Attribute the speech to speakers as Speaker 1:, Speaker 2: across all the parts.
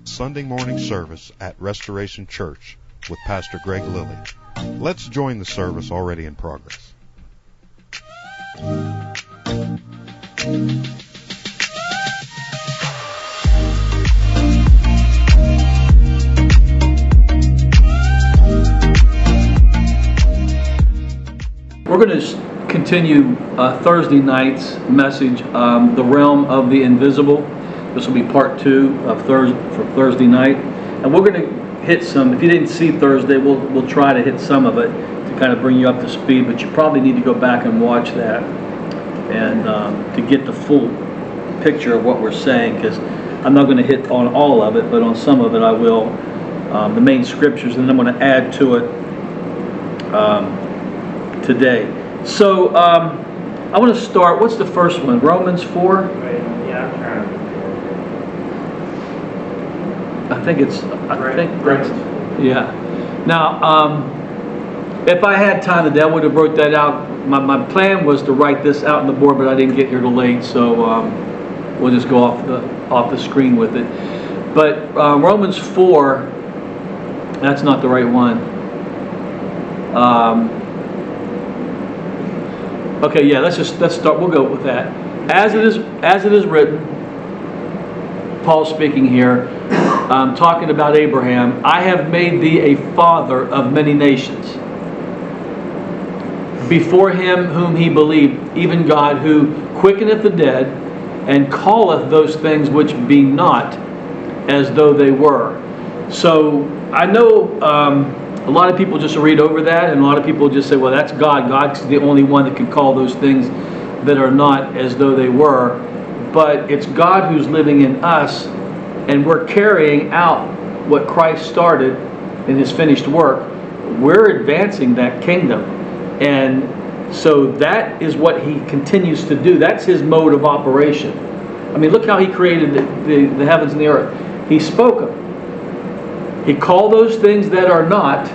Speaker 1: Sunday morning service at Restoration Church with Pastor Greg Lilly. Let's join the service already in progress.
Speaker 2: We're going to continue Thursday night's message, The Realm of the Invisible. This will be part 2 of Thursday night. And we're going to hit some, if you didn't see Thursday, we'll try to hit some of it to kind of bring you up to speed, but you probably need to go back and watch that and to get the full picture of what we're saying, because I'm not going to hit on all of it, but on some of it I will, the main scriptures, and then I'm going to add to it today. So I want to start, what's the first one? Romans 4?
Speaker 3: Right. Yeah, I'm trying.
Speaker 2: I think that's,
Speaker 3: Romans.
Speaker 2: yeah. Now, if I had time today, I would have wrote that out. My plan was to write this out on the board, but I didn't get here till late, so we'll just go off the screen with it. But Romans 4, that's not the right one. Okay, yeah, let's start. We'll go with that. As it is written, Paul speaking here, talking about Abraham. I have made thee a father of many nations. Before him whom he believed, even God, who quickeneth the dead, and calleth those things which be not as though they were. So I know a lot of people just read over that, and a lot of people just say, well, that's God. God's the only one that can call those things that are not as though they were. But it's God who's living in us, and we're carrying out what Christ started in his finished work. We're advancing that kingdom. And so that is what he continues to do. That's his mode of operation. I mean, look how he created the heavens and the earth. He spoke them. He called those things that are not.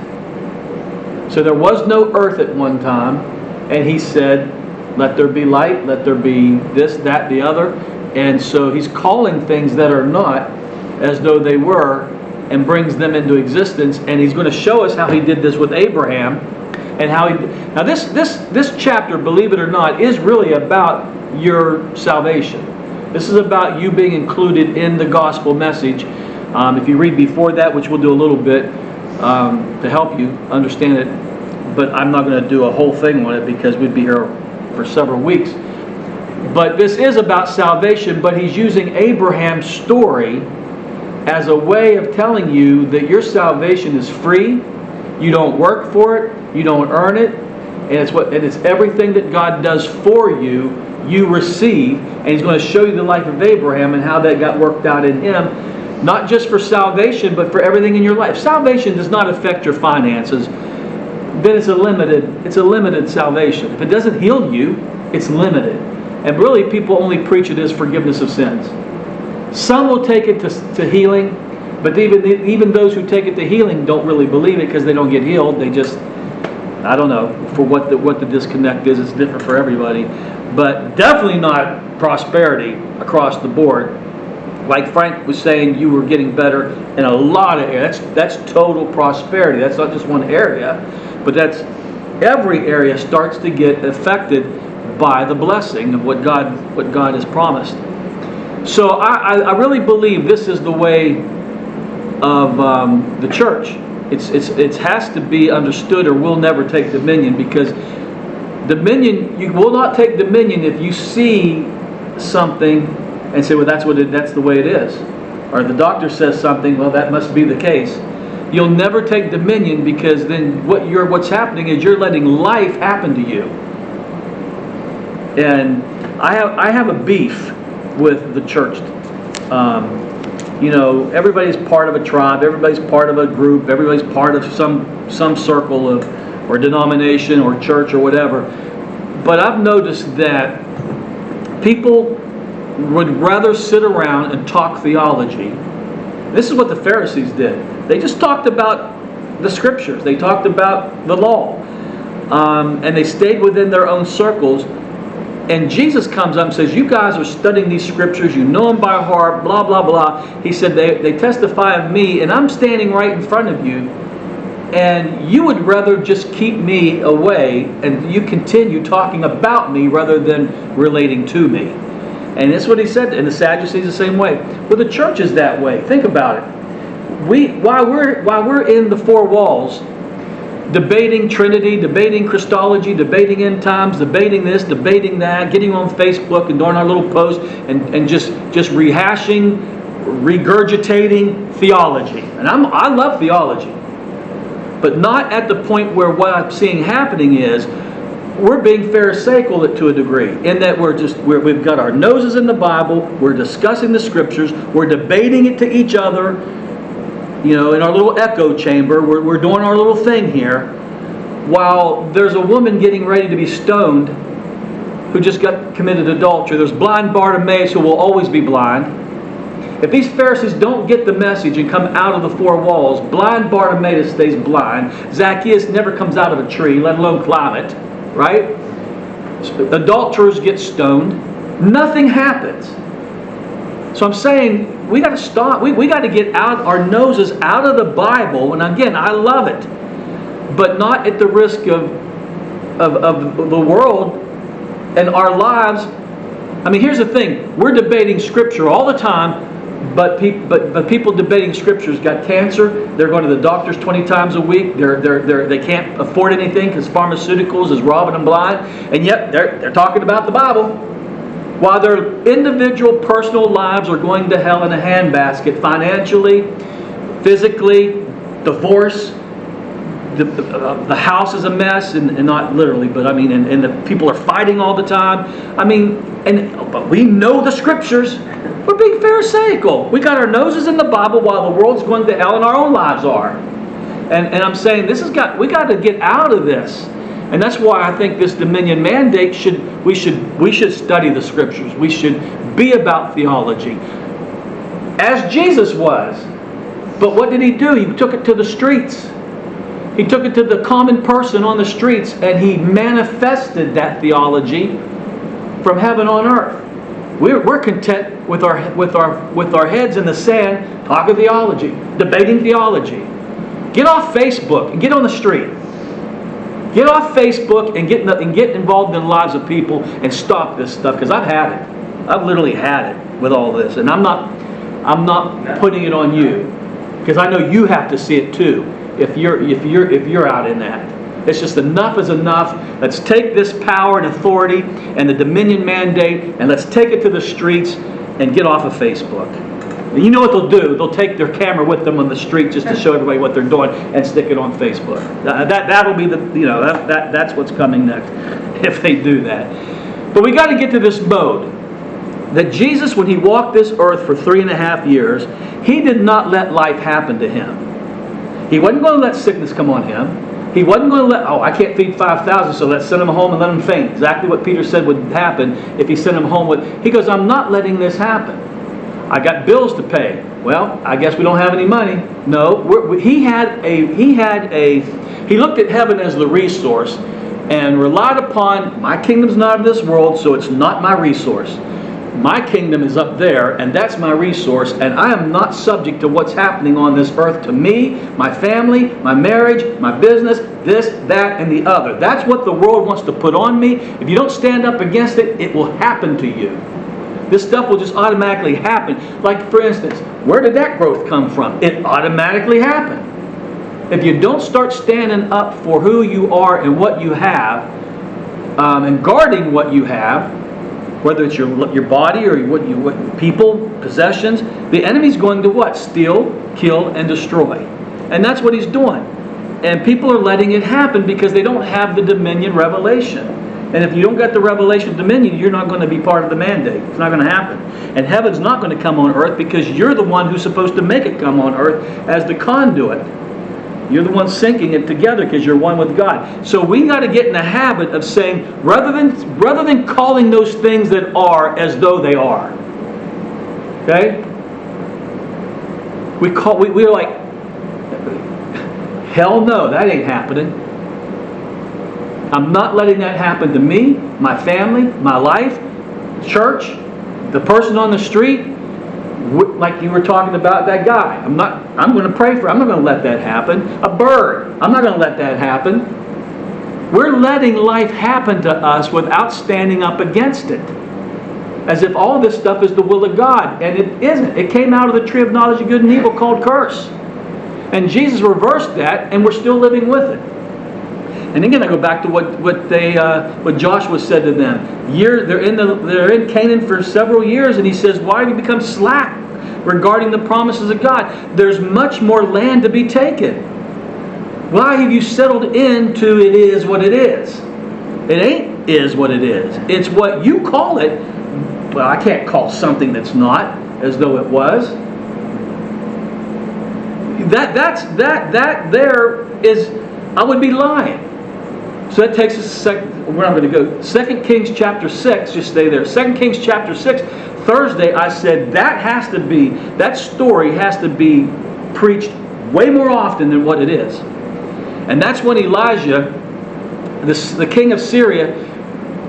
Speaker 2: So there was no earth at one time. And he said, let there be light, let there be this, that, the other. And so he's calling things that are not as though they were, and brings them into existence. And he's going to show us how he did this with Abraham, and how he. Now this chapter, believe it or not, is really about your salvation. This is about you being included in the gospel message. If you read before that, which we'll do a little bit to help you understand it, but I'm not going to do a whole thing on it because we'd be here for several weeks. But this is about salvation, but he's using Abraham's story as a way of telling you that your salvation is free. You don't work for it. You don't earn it. And it's everything that God does for you, you receive. And he's going to show you the life of Abraham and how that got worked out in him. Not just for salvation, but for everything in your life. Salvation does not affect your finances. Then it's a limited salvation. If it doesn't heal you, it's limited. And really, people only preach it as forgiveness of sins. Some will take it to healing, but even those who take it to healing don't really believe it because they don't get healed. They just, I don't know, for what the disconnect is. It's different for everybody. But definitely not prosperity across the board. Like Frank was saying, you were getting better in a lot of areas. That's total prosperity. That's not just one area, but that's every area starts to get affected by the blessing of what God has promised. So I really believe this is the way of the church. It has to be understood, or we'll never take dominion, because dominion, you will not take dominion if you see something and say, well, that's the way it is. Or the doctor says something, well, that must be the case. You'll never take dominion, because then what's happening is you're letting life happen to you. And I have a beef with the church. Everybody's part of a tribe, everybody's part of a group, everybody's part of some circle or denomination or church or whatever. But I've noticed that people would rather sit around and talk theology. This is what the Pharisees did. They just talked about the scriptures. They talked about the law. And they stayed within their own circles. And Jesus comes up and says, you guys are studying these scriptures, you know them by heart, blah, blah, blah. He said, they testify of me, and I'm standing right in front of you, and you would rather just keep me away, and you continue talking about me rather than relating to me. And that's what he said, and the Sadducees the same way. Well, the church is that way. Think about it. While we're in the four walls, debating Trinity, debating Christology, debating end times, debating this, debating that, getting on Facebook and doing our little posts and just rehashing, regurgitating theology. And I love theology. But not at the point where what I'm seeing happening is we're being pharisaical to a degree, in that we've got our noses in the Bible, we're discussing the scriptures, we're debating it to each other, in our little echo chamber, we're doing our little thing here, while there's a woman getting ready to be stoned who just got committed adultery. There's blind Bartimaeus who will always be blind. If these Pharisees don't get the message and come out of the four walls, blind Bartimaeus stays blind. Zacchaeus never comes out of a tree, let alone climb it, right? Adulterers get stoned. Nothing happens. So I'm saying we got to stop. We got to get our noses out of the Bible. And again, I love it, but not at the risk of the world and our lives. I mean, here's the thing: we're debating Scripture all the time. But people debating scriptures got cancer. They're going to the doctors 20 times a week. They can't afford anything because pharmaceuticals is robbing them blind. And yet they're talking about the Bible, while their individual personal lives are going to hell in a handbasket, financially, physically, divorce. The house is a mess, and not literally, but I mean, and the people are fighting all the time. I mean, but we know the scriptures. We're being pharisaical. We got our noses in the Bible while the world's going to hell and our own lives are. And I'm saying we got to get out of this. And that's why I think this dominion mandate we should study the scriptures. We should be about theology, as Jesus was. But what did he do? He took it to the streets. He took it to the common person on the streets, and he manifested that theology from heaven on earth. We're content with our heads in the sand, talking theology, debating theology. Get off Facebook and get on the street. Get off Facebook and get involved in the lives of people and stop this stuff, because I've had it. I've literally had it with all this, and I'm not putting it on you, because I know you have to see it too. If you're out in that. It's just enough is enough. Let's take this power and authority and the dominion mandate, and let's take it to the streets and get off of Facebook. And you know what they'll do? They'll take their camera with them on the street just to show everybody what they're doing and stick it on Facebook. That'll be that's what's coming next if they do that. But we got to get to this mode that Jesus, when he walked this earth for 3.5 years, he did not let life happen to him. He wasn't going to let sickness come on him. He wasn't going to I can't feed 5,000, so let's send him home and let him faint. Exactly what Peter said would happen if he sent him home with. He goes, I'm not letting this happen. I got bills to pay. Well, I guess we don't have any money. No, he looked at heaven as the resource and relied upon, my kingdom's not of this world, so it's not my resource. My kingdom is up there, and that's my resource, and I am not subject to what's happening on this earth to me, my family, my marriage, my business, this, that, and the other. That's what the world wants to put on me. If you don't stand up against it, it will happen to you. This stuff will just automatically happen. Like, for instance, where did that growth come from? It automatically happened. If you don't start standing up for who you are and what you have, and guarding what you have, whether it's your body or what people, possessions, the enemy's going to what? Steal, kill, and destroy. And that's what he's doing. And people are letting it happen because they don't have the dominion revelation. And if you don't get the revelation dominion, you're not going to be part of the mandate. It's not going to happen. And heaven's not going to come on earth because you're the one who's supposed to make it come on earth as the conduit. You're the one syncing it together because you're one with God. So we got to get in the habit of saying, rather than calling those things that are as though they are. Okay? We're like, hell no, that ain't happening. I'm not letting that happen to me, my family, my life, church, the person on the street, like you were talking about that guy. I'm going to pray for him. I'm not going to let that happen. A bird, I'm not going to let that happen. We're letting life happen to us without standing up against it. As if all this stuff is the will of God. And it isn't. It came out of the tree of knowledge of good and evil called curse. And Jesus reversed that, and we're still living with it. And again, I go back to what Joshua said to them. They're in Canaan for several years, and he says, "Why have you become slack regarding the promises of God? There's much more land to be taken. Why have you settled into it is what it is?" It ain't is what it is. It's what you call it. Well, I can't call something that's not as though it was. That there is, I would be lying. So that takes us where I'm going to go. 2 Kings chapter 6, just stay there. 2 Kings chapter 6, Thursday I said that story has to be preached way more often than what it is. And that's when Elijah, the king of Syria,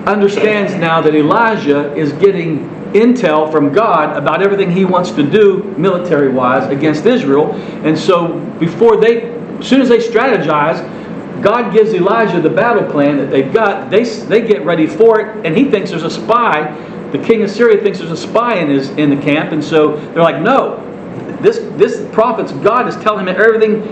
Speaker 2: understands now that Elijah is getting intel from God about everything he wants to do military-wise against Israel. And so as soon as they strategize, God gives Elijah the battle plan that they've got. They get ready for it, and he thinks there's a spy. The king of Syria thinks there's a spy in the camp, and so they're like, "No, this prophet's God is telling him everything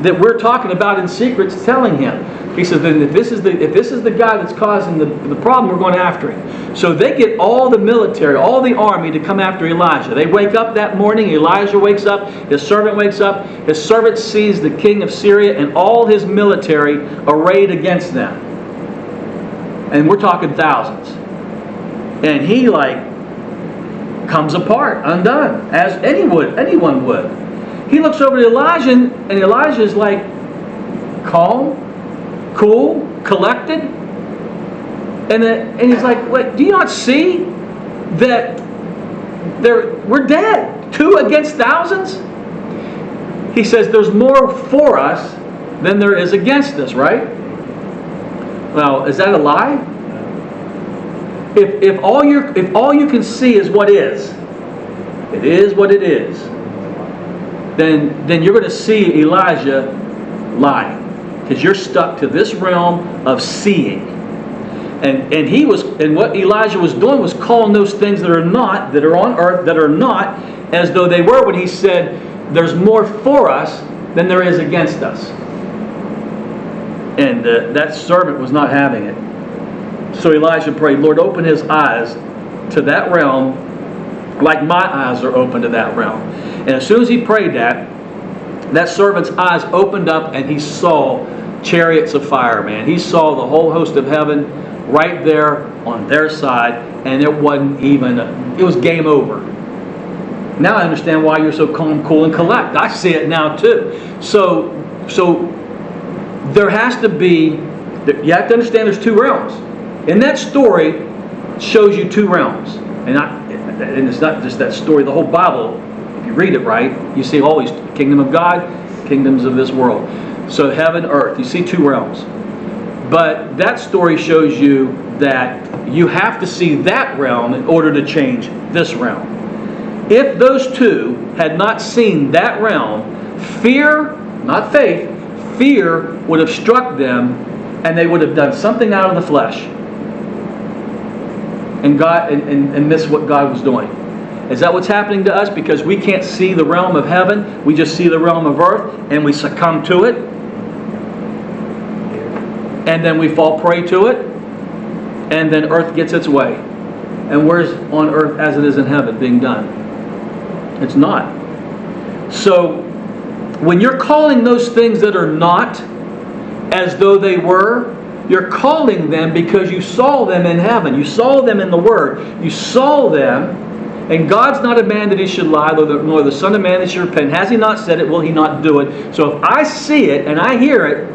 Speaker 2: that we're talking about in secret is telling him." He says, "Then if this is the guy that's causing the problem, we're going after him." So they get all the military, all the army to come after Elijah. They wake up that morning. Elijah wakes up. His servant wakes up. His servant sees the king of Syria and all his military arrayed against them. And we're talking thousands. And he comes apart, undone, as anyone would. He looks over to Elijah, and Elijah's calm, cool, collected. And he's like, "Wait, do you not see that we're dead? 2 against thousands?" He says, "There's more for us than there is against us," right? Well, is that a lie? If all you can see is what is, it is what it is, then you're going to see Elijah lying, because you're stuck to this realm of seeing. And what Elijah was doing was calling those things that are on earth, that are not, as though they were, when he said, "There's more for us than there is against us." And that servant was not having it. So Elijah prayed, "Lord, open his eyes to that realm like my eyes are open to that realm." And as soon as he prayed that servant's eyes opened up, and he saw chariots of fire, man. He saw the whole host of heaven right there on their side, and it was game over. Now I understand why you're so calm, cool, and collect. I see it now too. So there has to be, you have to understand there's 2 realms. In that story shows you 2 realms. And it's not just that story, the whole Bible, if you read it right, you see always kingdom of God, kingdoms of this world. So heaven, earth, you see 2 realms. But that story shows you that you have to see that realm in order to change this realm. If those 2 had not seen that realm, fear, not faith, fear would have struck them, and they would have done something out of the flesh and miss what God was doing. Is that what's happening to us? Because we can't see the realm of heaven, we just see the realm of earth, and we succumb to it, and then we fall prey to it, and then earth gets its way. And where's on earth as it is in heaven being done? It's not. So when you're calling those things that are not as though they were, you're calling them because you saw them in heaven. You saw them in the Word. You saw them, and God's not a man that he should lie, nor the Son of Man that he should repent. Has he not said it? Will he not do it? So if I see it and I hear it,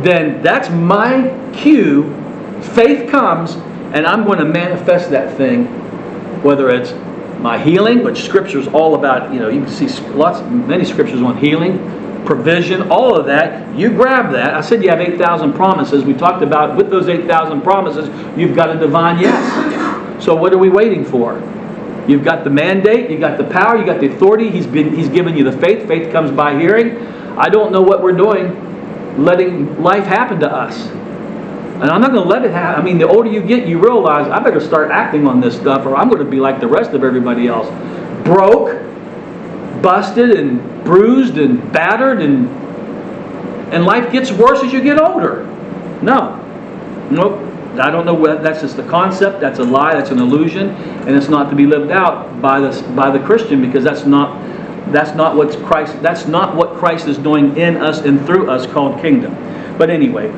Speaker 2: then that's my cue. Faith comes, and I'm going to manifest that thing, whether it's my healing, which Scripture is all about. You can see many Scriptures on healing. provision, all of that. You grab that. I said you have 8,000 promises. We talked about with those 8,000 promises, you've got a divine yes. So what are we waiting for? You've got the mandate, you've got the power, you've got the authority. He's given you the faith. Faith comes by hearing. I don't know what we're doing, letting life happen to us. And I'm not going to let it happen. I mean, the older you get, you realize I better start acting on this stuff or I'm going to be like the rest of everybody else. Broke, busted, and bruised, and battered, and life gets worse as you get older. No. Nope. I don't know what, that's just the concept, that's a lie, that's an illusion, and it's not to be lived out by the Christian, because that's not what Christ is doing in us and through us, called kingdom. But anyway,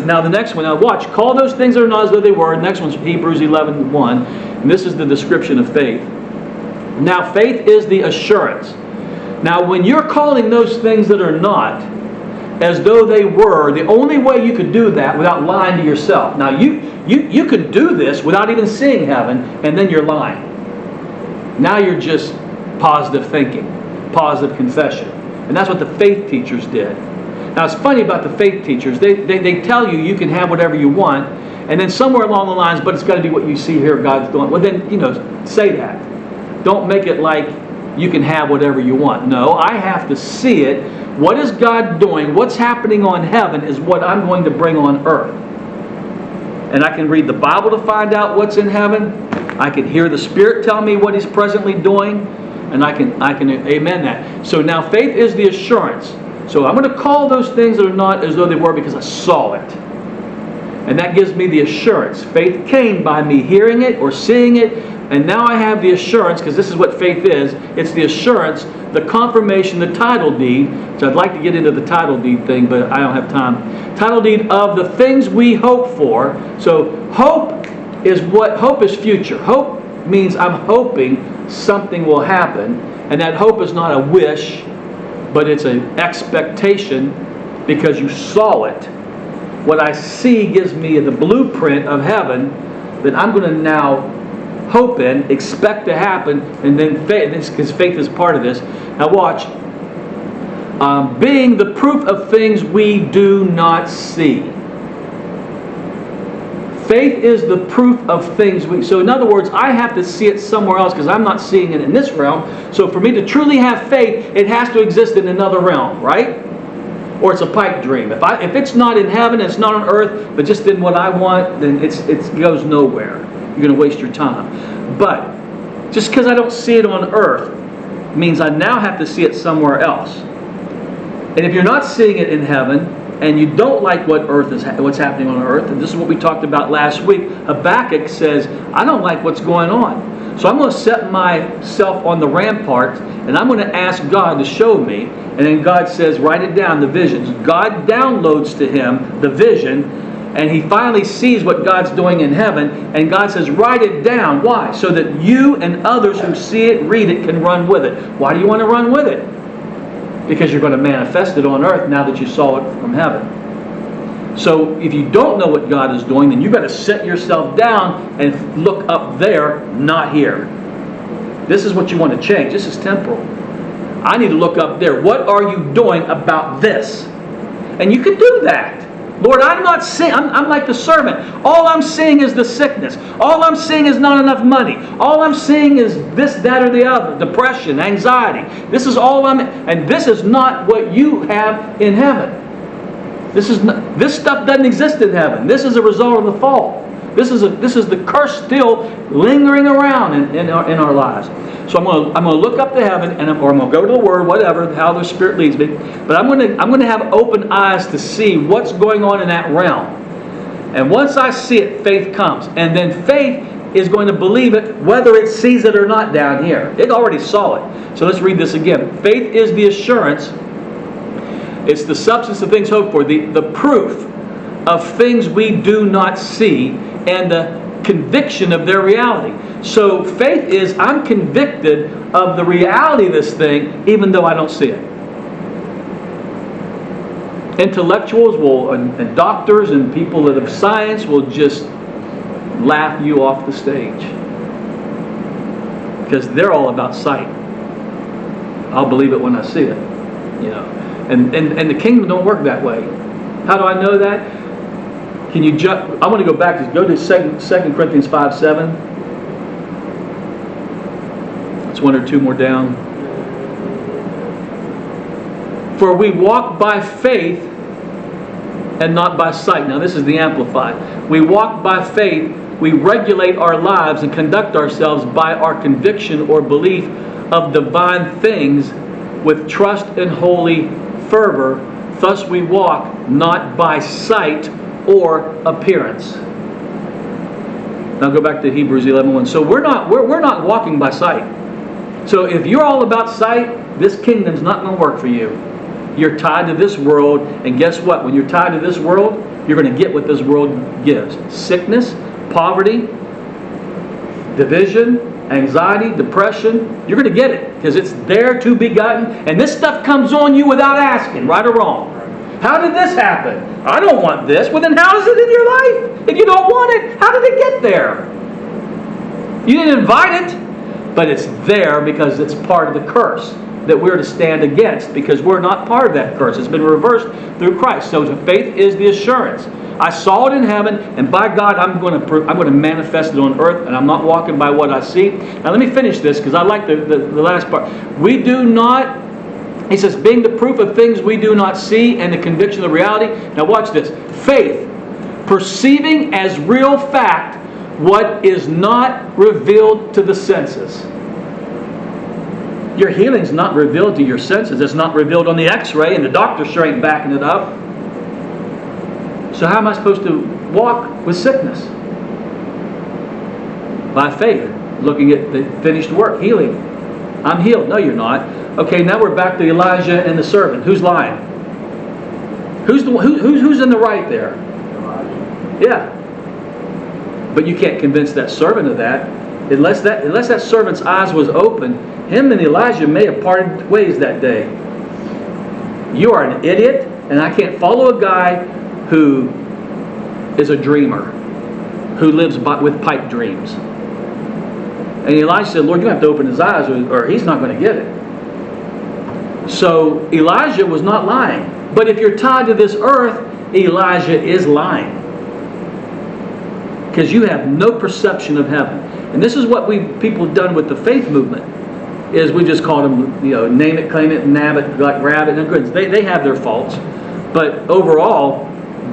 Speaker 2: now the next one, now watch, call those things that are not as though they were. Next one's Hebrews 11:1, and this is the description of faith. Now faith is the assurance. Now when you're calling those things that are not as though they were, the only way you could do that without lying to yourself. Now you could do this without even seeing heaven, and then you're lying. Now you're just positive thinking, positive confession. And that's what the faith teachers did. Now it's funny about the faith teachers. They tell you you can have whatever you want, and then somewhere along the lines, but it's got to be what you see here God's doing. Well then, say that. Don't make it like you can have whatever you want. No, I have to see it. What is God doing? What's happening on heaven is what I'm going to bring on earth. And I can read the Bible to find out what's in heaven. I can hear the Spirit tell me what He's presently doing. And I can amen that. So now faith is the assurance. So I'm going to call those things that are not as though they were because I saw it. And that gives me the assurance. Faith came by me hearing it or seeing it. And now I have the assurance, because this is what faith is. It's the assurance, the confirmation, the title deed. So I'd like to get into the title deed thing, but I don't have time. Title deed of the things we hope for. So hope is future. Hope means I'm hoping something will happen. And that hope is not a wish, but it's an expectation because you saw it. What I see gives me the blueprint of heaven that I'm going to now hope in, expect to happen, and then faith, because faith is part of this. Now watch. Being the proof of things we do not see. Faith is the proof of things so in other words, I have to see it somewhere else because I'm not seeing it in this realm. So for me to truly have faith, it has to exist in another realm, right? Or it's a pipe dream. If it's not in heaven, it's not on earth, but just in what I want, then it goes nowhere. You're going to waste your time. But just because I don't see it on earth means I now have to see it somewhere else. And if you're not seeing it in heaven, and you don't like what's happening on earth, and this is what we talked about last week, Habakkuk says, I don't like what's going on. So I'm going to set myself on the rampart, and I'm going to ask God to show me. And then God says, write it down, the visions. God downloads to him the vision, and he finally sees what God's doing in heaven, and God says, write it down. Why? So that you and others who see it, read it, can run with it. Why do you want to run with it? Because you're going to manifest it on earth now that you saw it from heaven. So if you don't know what God is doing, then you've got to set yourself down and look up there, not here. This is what you want to change. This is temporal. I need to look up there. What are you doing about this? And you can do that. Lord, I'm not seeing, I'm like the servant. All I'm seeing is the sickness. All I'm seeing is not enough money. All I'm seeing is this, that, or the other. Depression, anxiety. This is all and this is not what you have in heaven. This stuff doesn't exist in heaven. This is a result of the fall. This is the curse still lingering around in our lives. So I'm going to look up to heaven, or I'm going to go to the Word, whatever, how the Spirit leads me. But I'm going to have open eyes to see what's going on in that realm. And once I see it, faith comes. And then faith is going to believe it whether it sees it or not down here. It already saw it. So let's read this again. Faith is the assurance. It's the substance of things hoped for. The proof of things we do not see, and the conviction of their reality. So faith is, I'm convicted of the reality of this thing even though I don't see it. Intellectuals and doctors and people that have science will just laugh you off the stage because they're all about sight. I'll believe it when I see it. And the kingdom don't work that way. How do I know that? Can you I want to go back. Go to 2 Corinthians 5:7. It's one or two more down. For we walk by faith and not by sight. Now this is the Amplified. We walk by faith. We regulate our lives and conduct ourselves by our conviction or belief of divine things with trust and holy fervor. Thus we walk not by sight or appearance. Now go back to Hebrews 11:1. So we're not walking by sight. So if you're all about sight, this kingdom's not going to work for you. You're tied to this world, and guess what? When you're tied to this world, you're going to get what this world gives. Sickness, poverty, division, anxiety, depression. You're going to get it because it's there to be gotten. And this stuff comes on you without asking, right or wrong. How did this happen? I don't want this. Well, then how is it in your life? If you don't want it, how did it get there? You didn't invite it, but it's there because it's part of the curse that we're to stand against, because we're not part of that curse. It's been reversed through Christ. So faith is the assurance. I saw it in heaven, and by God, I'm going to manifest it on earth, and I'm not walking by what I see. Now let me finish this, because I like the last part. We do not, he says, being the proof of things we do not see and the conviction of reality. Now watch this. Faith, perceiving as real fact what is not revealed to the senses. Your healing's not revealed to your senses. It's not revealed on the x-ray, and the doctor sure ain't backing it up. So how am I supposed to walk with sickness? By faith, looking at the finished work, healing. I'm healed. No, you're not. Okay, now we're back to Elijah and the servant. Who's lying? Who's in the right there? Yeah. But you can't convince that servant of that. Unless that servant's eyes was open, him and Elijah may have parted ways that day. You are an idiot, and I can't follow a guy who is a dreamer, who lives with pipe dreams. And Elijah said, Lord, you have to open his eyes or he's not going to get it. So Elijah was not lying. But if you're tied to this earth, Elijah is lying. Because you have no perception of heaven. And this is what people have done with the faith movement. Is we just call them, name it, claim it, nab it, like rabbit. And they have their faults. But overall,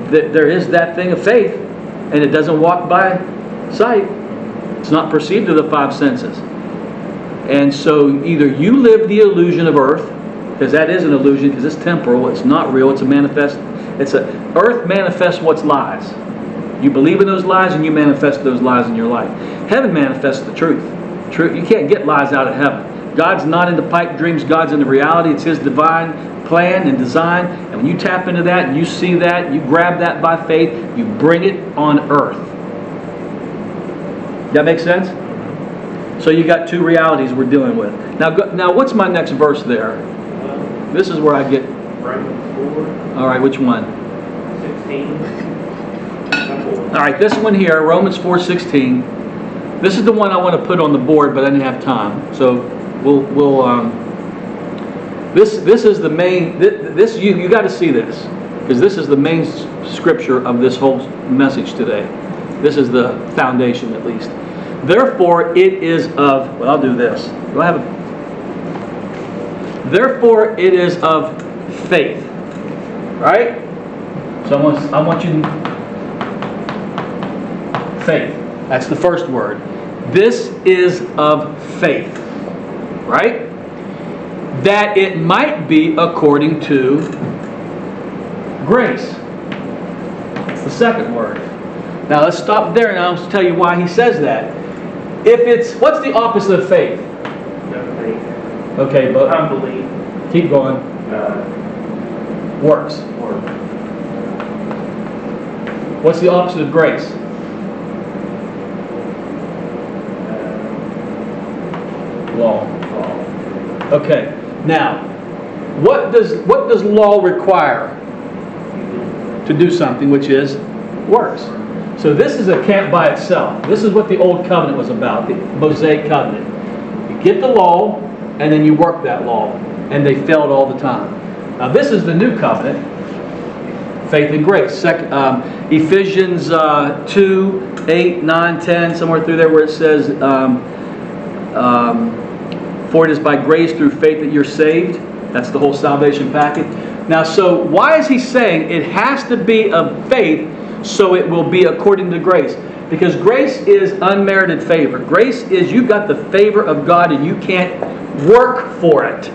Speaker 2: there is that thing of faith. And it doesn't walk by sight. It's not perceived to the five senses. And so either you live the illusion of earth, because that is an illusion, because it's temporal, it's not real, it's a manifest. Earth manifests what's lies. You believe in those lies and you manifest those lies in your life. Heaven manifests the truth. You can't get lies out of heaven. God's not into pipe dreams, God's into reality. It's His divine plan and design. And when you tap into that and you see that, you grab that by faith, you bring it on earth. That makes sense? So you got two realities we're dealing with. Now what's my next verse there? This is where I get...
Speaker 3: Romans 4.
Speaker 2: All right, which one?
Speaker 3: 16.
Speaker 2: All right, this one here, Romans 4:16. This is the one I want to put on the board, but I didn't have time. So this is the main. This you got to see this, because this is the main scripture of this whole message today. This is the foundation, at least. Therefore, it is of. Well, I'll do this. Do I have a? Therefore, it is of faith. Right? So I want you. Faith. That's the first word. This is of faith. Right? That it might be according to grace. That's the second word. Now let's stop there and I'll tell you why he says that. What's the opposite of faith?
Speaker 3: Faith.
Speaker 2: Okay, but
Speaker 3: Unbelief.
Speaker 2: keep going. Works. What's the opposite of grace? Law. Okay. Now, what does law require to do something, which is works? So this is a camp by itself. This is what the old covenant was about, the Mosaic covenant. You get the law, and then you work that law, and they failed all the time. Now this is the new covenant. Faith and grace. Ephesians 2, 8, 9, 10, somewhere through there where it says, for it is by grace through faith that you're saved. That's the whole salvation package. Now, so why is he saying it has to be of faith so it will be according to grace? Because grace is unmerited favor. Grace is you've got the favor of God and you can't work for it.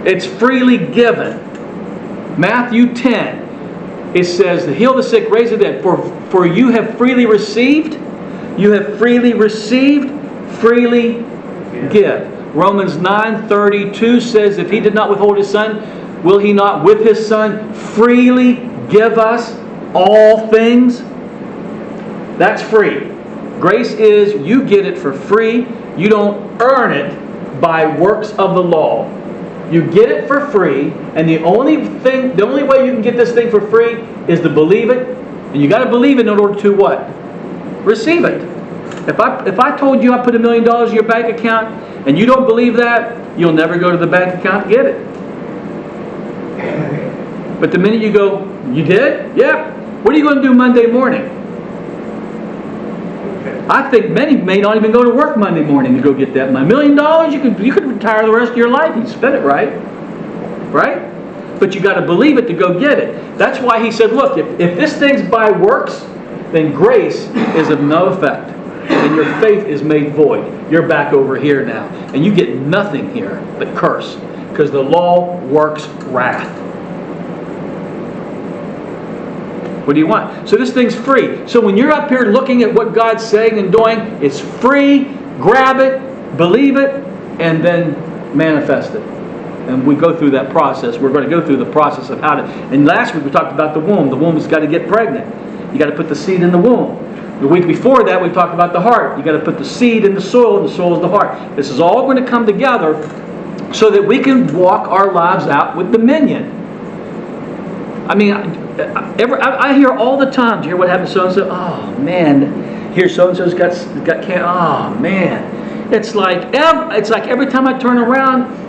Speaker 2: It's freely given. Matthew 10, it says, heal the sick, raise the dead. For you have freely received, freely give. Romans 9:32 says, if he did not withhold his son, will he not with his son freely give us all things? That's free. Grace is you get it for free. You don't earn it by works of the law. You get it for free, and the only way you can get this thing for free is to believe it. And you got to believe it in order to what? Receive it. If I told you I put $1 million in your bank account and you don't believe that, you'll never go to the bank account and get it. But the minute you go, you did? Yep. What are you going to do Monday morning? I think many may not even go to work Monday morning to go get that money. $1 million, you could retire the rest of your life and spend it right. Right? But you got to believe it to go get it. That's why he said, look, if this thing's by works, then grace is of no effect. And your faith is made void. You're back over here now. And you get nothing here but curse. Because the law works wrath. What do you want? So this thing's free. So when you're up here looking at what God's saying and doing, it's free. Grab it, believe it, and then manifest it. And we go through that process. We're going to go through the process of how to... And last week we talked about the womb. The womb's got to get pregnant. You got to put the seed in the womb. The week before that we talked about the heart. You got to put the seed in the soil, and the soil is the heart. This is all going to come together so that we can walk our lives out with dominion. I mean, I hear all the time. Do you hear what happened to so-and-so? Oh, man. Here so-and-so's got cancer. Oh, man. It's like every time I turn around,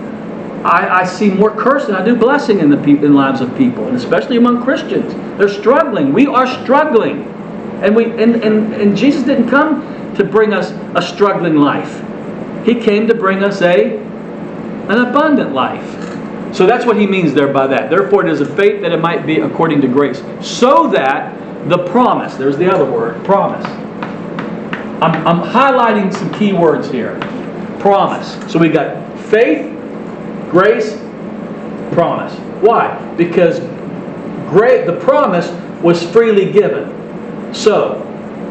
Speaker 2: I see more curse than I do blessing in the lives of people, and especially among Christians. They're struggling. We are struggling. And Jesus didn't come to bring us a struggling life. He came to bring us an abundant life. So that's what he means there by that. Therefore it is a faith that it might be according to grace. So that the promise, there's the other word, promise. I'm highlighting some key words here. Promise. So we got faith, grace, promise. Why? Because the promise was freely given. So,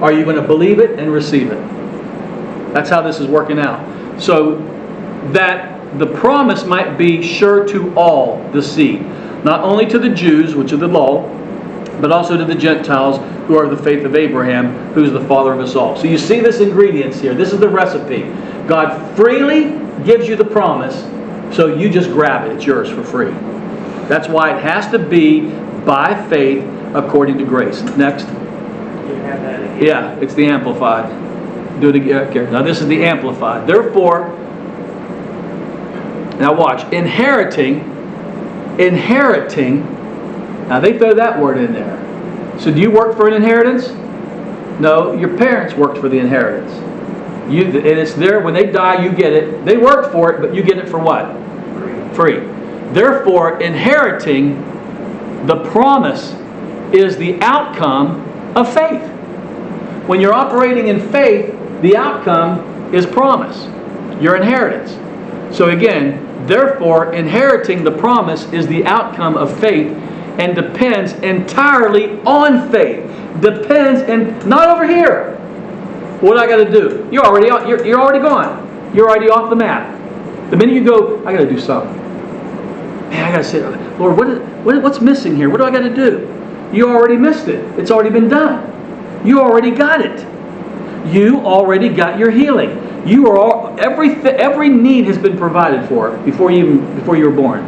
Speaker 2: are you going to believe it and receive it? That's how this is working out. So, that the promise might be sure to all the seed. Not only to the Jews, which are the law, but also to the Gentiles, who are the faith of Abraham, who's the father of us all. So you see this ingredients here. This is the recipe. God freely gives you the promise, so you just grab it. It's yours for free. That's why it has to be by faith according to grace. Next. Yeah, it's the Amplified. Do it again. Okay. Now this is the Amplified. Therefore, now watch. Inheriting. Now they throw that word in there. So do you work for an inheritance? No, your parents worked for the inheritance. And it's there when they die, you get it. They worked for it, but you get it for what? Free. Therefore, inheriting the promise is the outcome of faith. When you're operating in faith, the outcome is promise, your inheritance. So again, therefore, inheriting the promise is the outcome of faith and depends entirely on faith. Depends, and not over here. What do I got to do? You're already gone. You're already off the map. The minute you go, I got to do something. Man, I got to say, Lord, what's missing here? What do I got to do? You already missed it. It's already been done. You already got it. You already got your healing. You are every need has been provided for before you were born.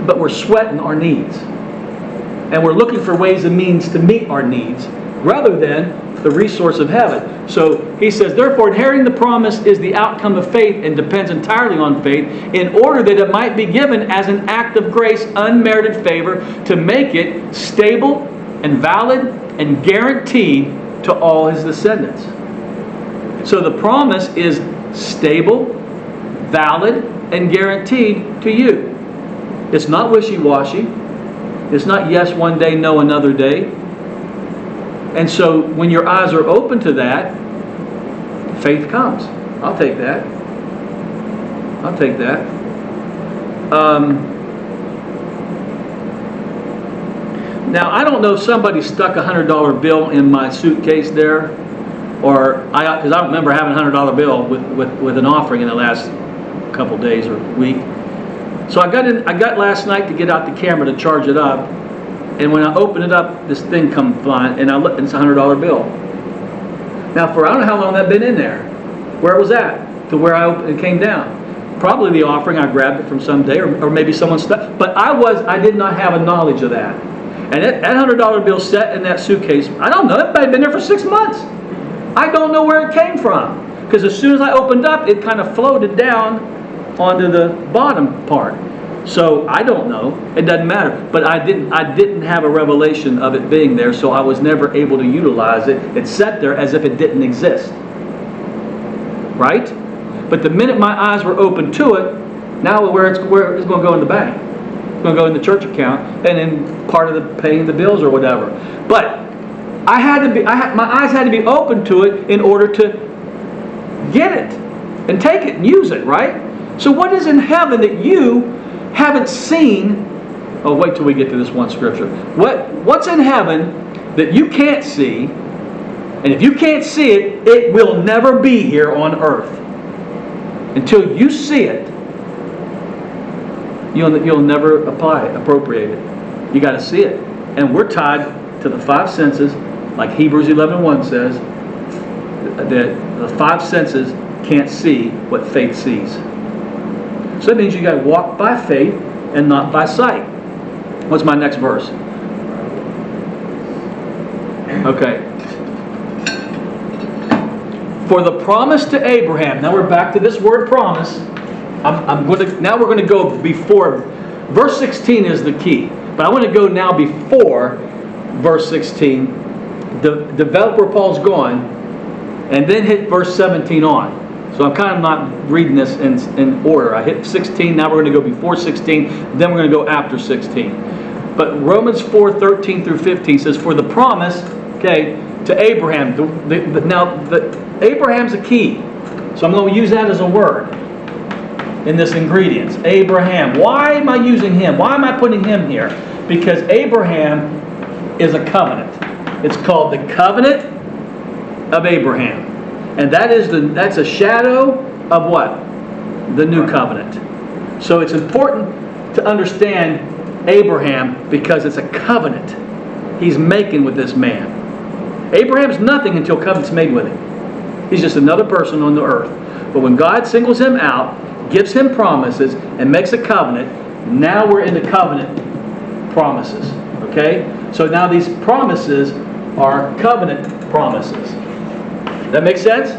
Speaker 2: But we're sweating our needs, and we're looking for ways and means to meet our needs, rather than the resource of heaven. So he says, therefore, inheriting the promise is the outcome of faith and depends entirely on faith, in order that it might be given as an act of grace, unmerited favor, to make it stable and valid and guaranteed to all his descendants. So the promise is stable, valid, and guaranteed to you. It's not wishy-washy. It's not yes one day, no another day. And so when your eyes are open to that, faith comes. I'll take that. I'll take that. Now, I don't know if somebody stuck a $100 bill in my suitcase there, or because I don't remember having a $100 bill with an offering in the last couple days or week. So I got last night to get out the camera to charge it up, and when I open it up, this thing come flying, and I look, and it's a $100 bill. Now, for I don't know how long that been in there. Where it was at to where it came down. Probably the offering. I grabbed it from some day, or maybe someone stuck. But I did not have a knowledge of that. And that $100 bill sat in that suitcase. I don't know. It might have been there for 6 months. I don't know where it came from, because as soon as I opened up, it kind of floated down onto the bottom part. So I don't know. It doesn't matter. But I didn't have a revelation of it being there, so I was never able to utilize it. It sat there as if it didn't exist. Right? But the minute my eyes were open to it, now where it's going to go in the bank. It's going to go in the church account, and then part of the paying the bills or whatever. But my eyes had to be open to it in order to get it and take it and use it, right? So what is in heaven that you haven't seen? Oh, wait till we get to this one scripture. What's in heaven that you can't see? And if you can't see it, it will never be here on earth. Until you see it, you'll never appropriate it. You got to see it. And we're tied to the five senses, like Hebrews 11:1 says, that the five senses can't see what faith sees. So that means you got to walk by faith and not by sight. What's my next verse? Okay. For the promise to Abraham. Now we're back to this word promise. Now we're going to go before. Verse 16 is the key. But I want to go now before verse 16. Develop where Paul's going. And then hit verse 17 on. So I'm kind of not reading this in order. I hit 16. Now we're going to go before 16. Then we're going to go after 16. But Romans 4:13 through 15 says, for the promise, to Abraham. Abraham's a key. So I'm going to use that as a word in this ingredients. Abraham. Why am I using him? Why am I putting him here? Because Abraham is a covenant. It's called the covenant of Abraham. And that's a shadow of what? The new covenant. So it's important to understand Abraham because it's a covenant he's making with this man. Abraham's nothing until covenant's made with him. He's just another person on the earth. But when God singles him out, gives him promises, and makes a covenant, now we're in the covenant promises. Okay? So now these promises are covenant promises. That makes sense?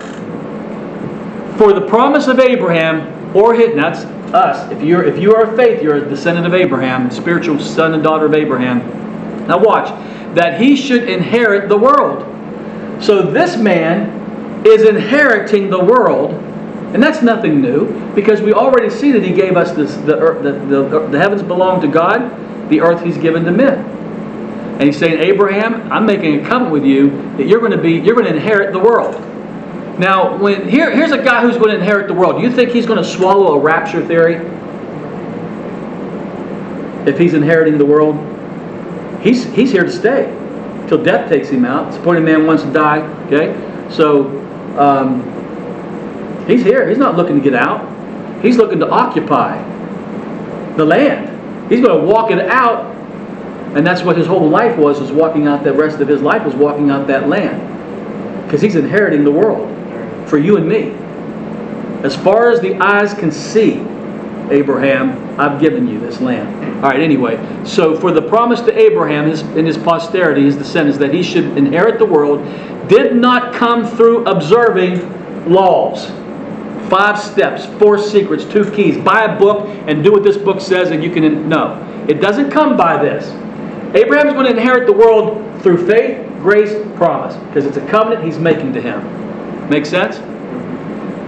Speaker 2: For the promise of Abraham, or that's us. If you are of faith, you're a descendant of Abraham, spiritual son and daughter of Abraham. Now watch. That he should inherit the world. So this man is inheriting the world, and that's nothing new, because we already see that he gave us this. The heavens belong to God, the earth he's given to men. And he's saying, Abraham, I'm making a covenant with you that you're going to inherit the world. Now, here's a guy who's going to inherit the world. Do you think he's going to swallow a rapture theory? If he's inheriting the world? He's here to stay till death takes him out. Supporting man wants to die. Okay, so he's here. He's not looking to get out. He's looking to occupy the land. He's going to walk it out, and that's what his whole life was walking out. The rest of his life was walking out that land, because he's inheriting the world for you and me. As far as the eyes can see, Abraham, I've given you this land. All right, anyway. So for the promise to Abraham and his posterity, his descendants, that he should inherit the world, did not come through observing laws. 5 steps, 4 secrets, 2 keys. Buy a book and do what this book says and you can... No. It doesn't come by this. Abraham's going to inherit the world through faith, grace, promise. Because it's a covenant he's making to him. Make sense?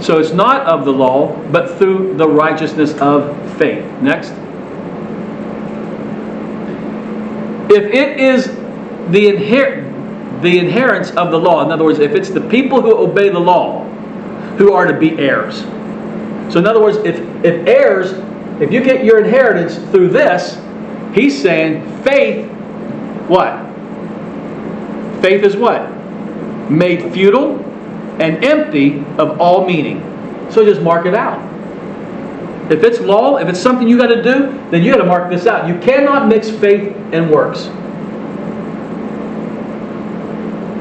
Speaker 2: So it's not of the law, but through the righteousness of faith. Next. If it is the inheritance of the law, in other words, if it's the people who obey the law who are to be heirs. So in other words, if heirs, if you get your inheritance through this, he's saying faith, what? Faith is what? Made futile and empty of all meaning. So just mark it out. If it's law, if it's something you got to do, then you got to mark this out. You cannot mix faith and works.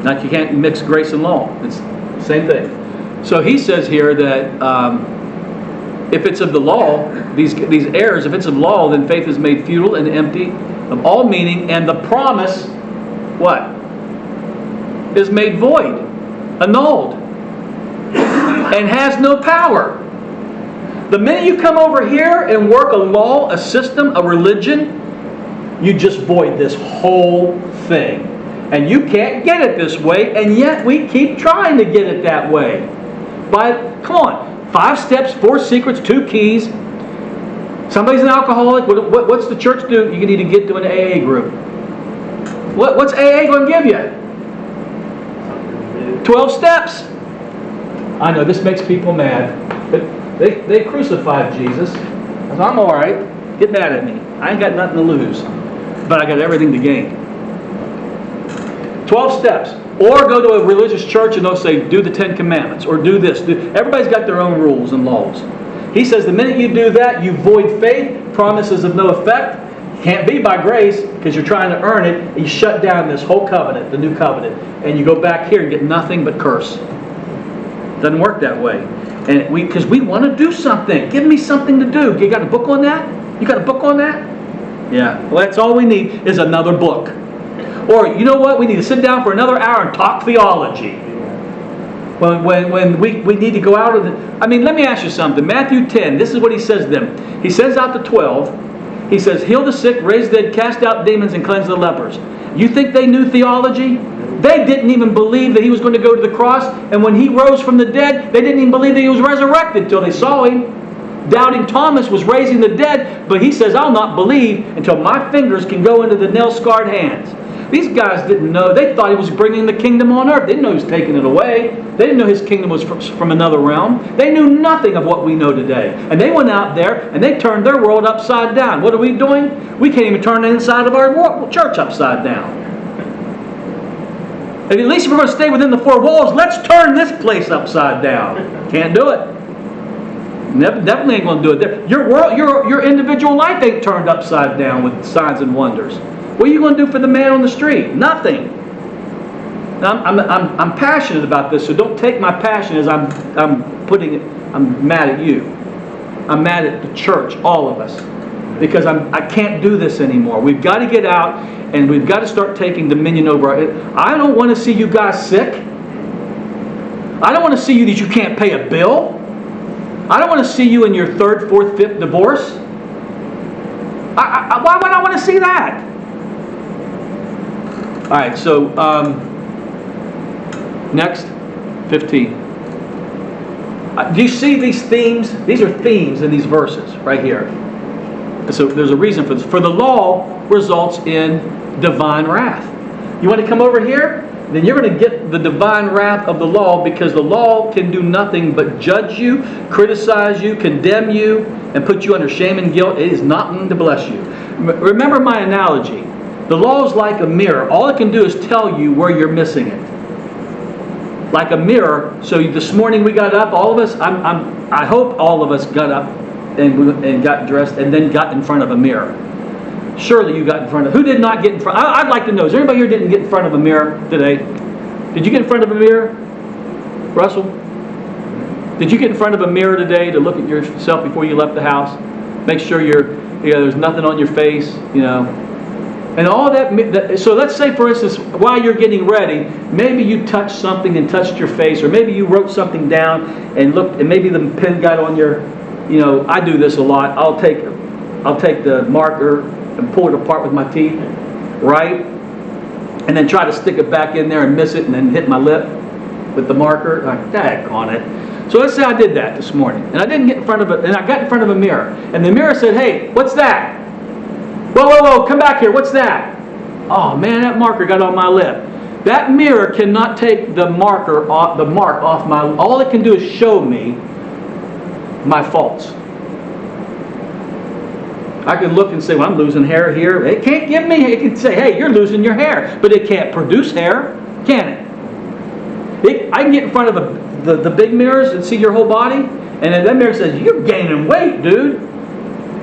Speaker 2: Like you can't mix grace and law. It's the same thing. So he says here that if it's of the law, these heirs, if it's of law, then faith is made futile and empty of all meaning, and the promise, what? Is made void, annulled, and has no power. The minute you come over here and work a law, a system, a religion, you just void this whole thing. And you can't get it this way, and yet we keep trying to get it that way. Come on, 5 steps, 4 secrets, 2 keys. Somebody's an alcoholic. What's the church do? You need to get to an AA group. What's AA going to give you? 12 steps. I know this makes people mad. But they crucified Jesus. I'm all right. Get mad at me. I ain't got nothing to lose. But I got everything to gain. 12 steps. Or go to a religious church and they'll say, do the 10 commandments. Or do this. Everybody's got their own rules and laws. He says the minute you do that, you void faith. Promises of no effect. Can't be by grace because you're trying to earn it. You shut down this whole covenant, the new covenant. And you go back here and get nothing but curse. Doesn't work that way. And because we want to do something. Give me something to do. You got a book on that? You got a book on that? Yeah. Well, that's all we need is another book. Or, you know what? We need to sit down for another hour and talk theology. When we need to go out of the... I mean, let me ask you something. Matthew 10, this is what he says to them. He sends out the 12. He says, heal the sick, raise the dead, cast out demons, and cleanse the lepers. You think they knew theology? They didn't even believe that he was going to go to the cross. And when he rose from the dead, they didn't even believe that he was resurrected until they saw him. Doubting Thomas was raising the dead, but he says, I'll not believe until my fingers can go into the nail-scarred hands. These guys didn't know. They thought he was bringing the kingdom on earth. They didn't know he was taking it away. They didn't know his kingdom was from another realm. They knew nothing of what we know today. And they went out there and they turned their world upside down. What are we doing? We can't even turn the inside of our church upside down. At least if we're going to stay within the 4 walls, let's turn this place upside down. Can't do it. Definitely ain't going to do it there. Your individual life ain't turned upside down with signs and wonders. What are you going to do for the man on the street? Nothing. Now, I'm passionate about this, so don't take my passion as I'm mad at you. I'm mad at the church, all of us, because I can't do this anymore. We've got to get out and we've got to start taking dominion over it. I don't want to see you guys sick. I don't want to see you that you can't pay a bill. I don't want to see you in your 3rd, 4th, 5th divorce. Why would I want to see that? All right, so next, 15. Do you see these themes? These are themes in these verses right here. So there's a reason for this. For the law results in divine wrath. You want to come over here? Then you're going to get the divine wrath of the law, because the law can do nothing but judge you, criticize you, condemn you, and put you under shame and guilt. It is not going to bless you. Remember my analogy. The law is like a mirror. All it can do is tell you where you're missing it. Like a mirror. So this morning we got up, all of us, I hope all of us got up and got dressed and then got in front of a mirror. Surely you got in front of... Who did not get in front? I'd like to know. Is there anybody here who didn't get in front of a mirror today? Did you get in front of a mirror? Russell? Did you get in front of a mirror today to look at yourself before you left the house? Make sure there's nothing on your face, And all that, so let's say, for instance, while you're getting ready, maybe you touched something and touched your face, or maybe you wrote something down and looked, and maybe the pen got on your, I do this a lot. I'll take the marker and pull it apart with my teeth, right? And then try to stick it back in there and miss it, and then hit my lip with the marker. Like, daggone it. So let's say I did that this morning, and I didn't get in front of it, and I got in front of a mirror, and the mirror said, "Hey, what's that? Whoa, come back here, what's that?" Oh man, that marker got on my lip. That mirror cannot take the mark off my, all it can do is show me my faults. I can look and say, well, I'm losing hair here. It can't give me, it can say, hey, you're losing your hair. But it can't produce hair, can it? I can get in front of the big mirrors and see your whole body, and then that mirror says, you're gaining weight, dude.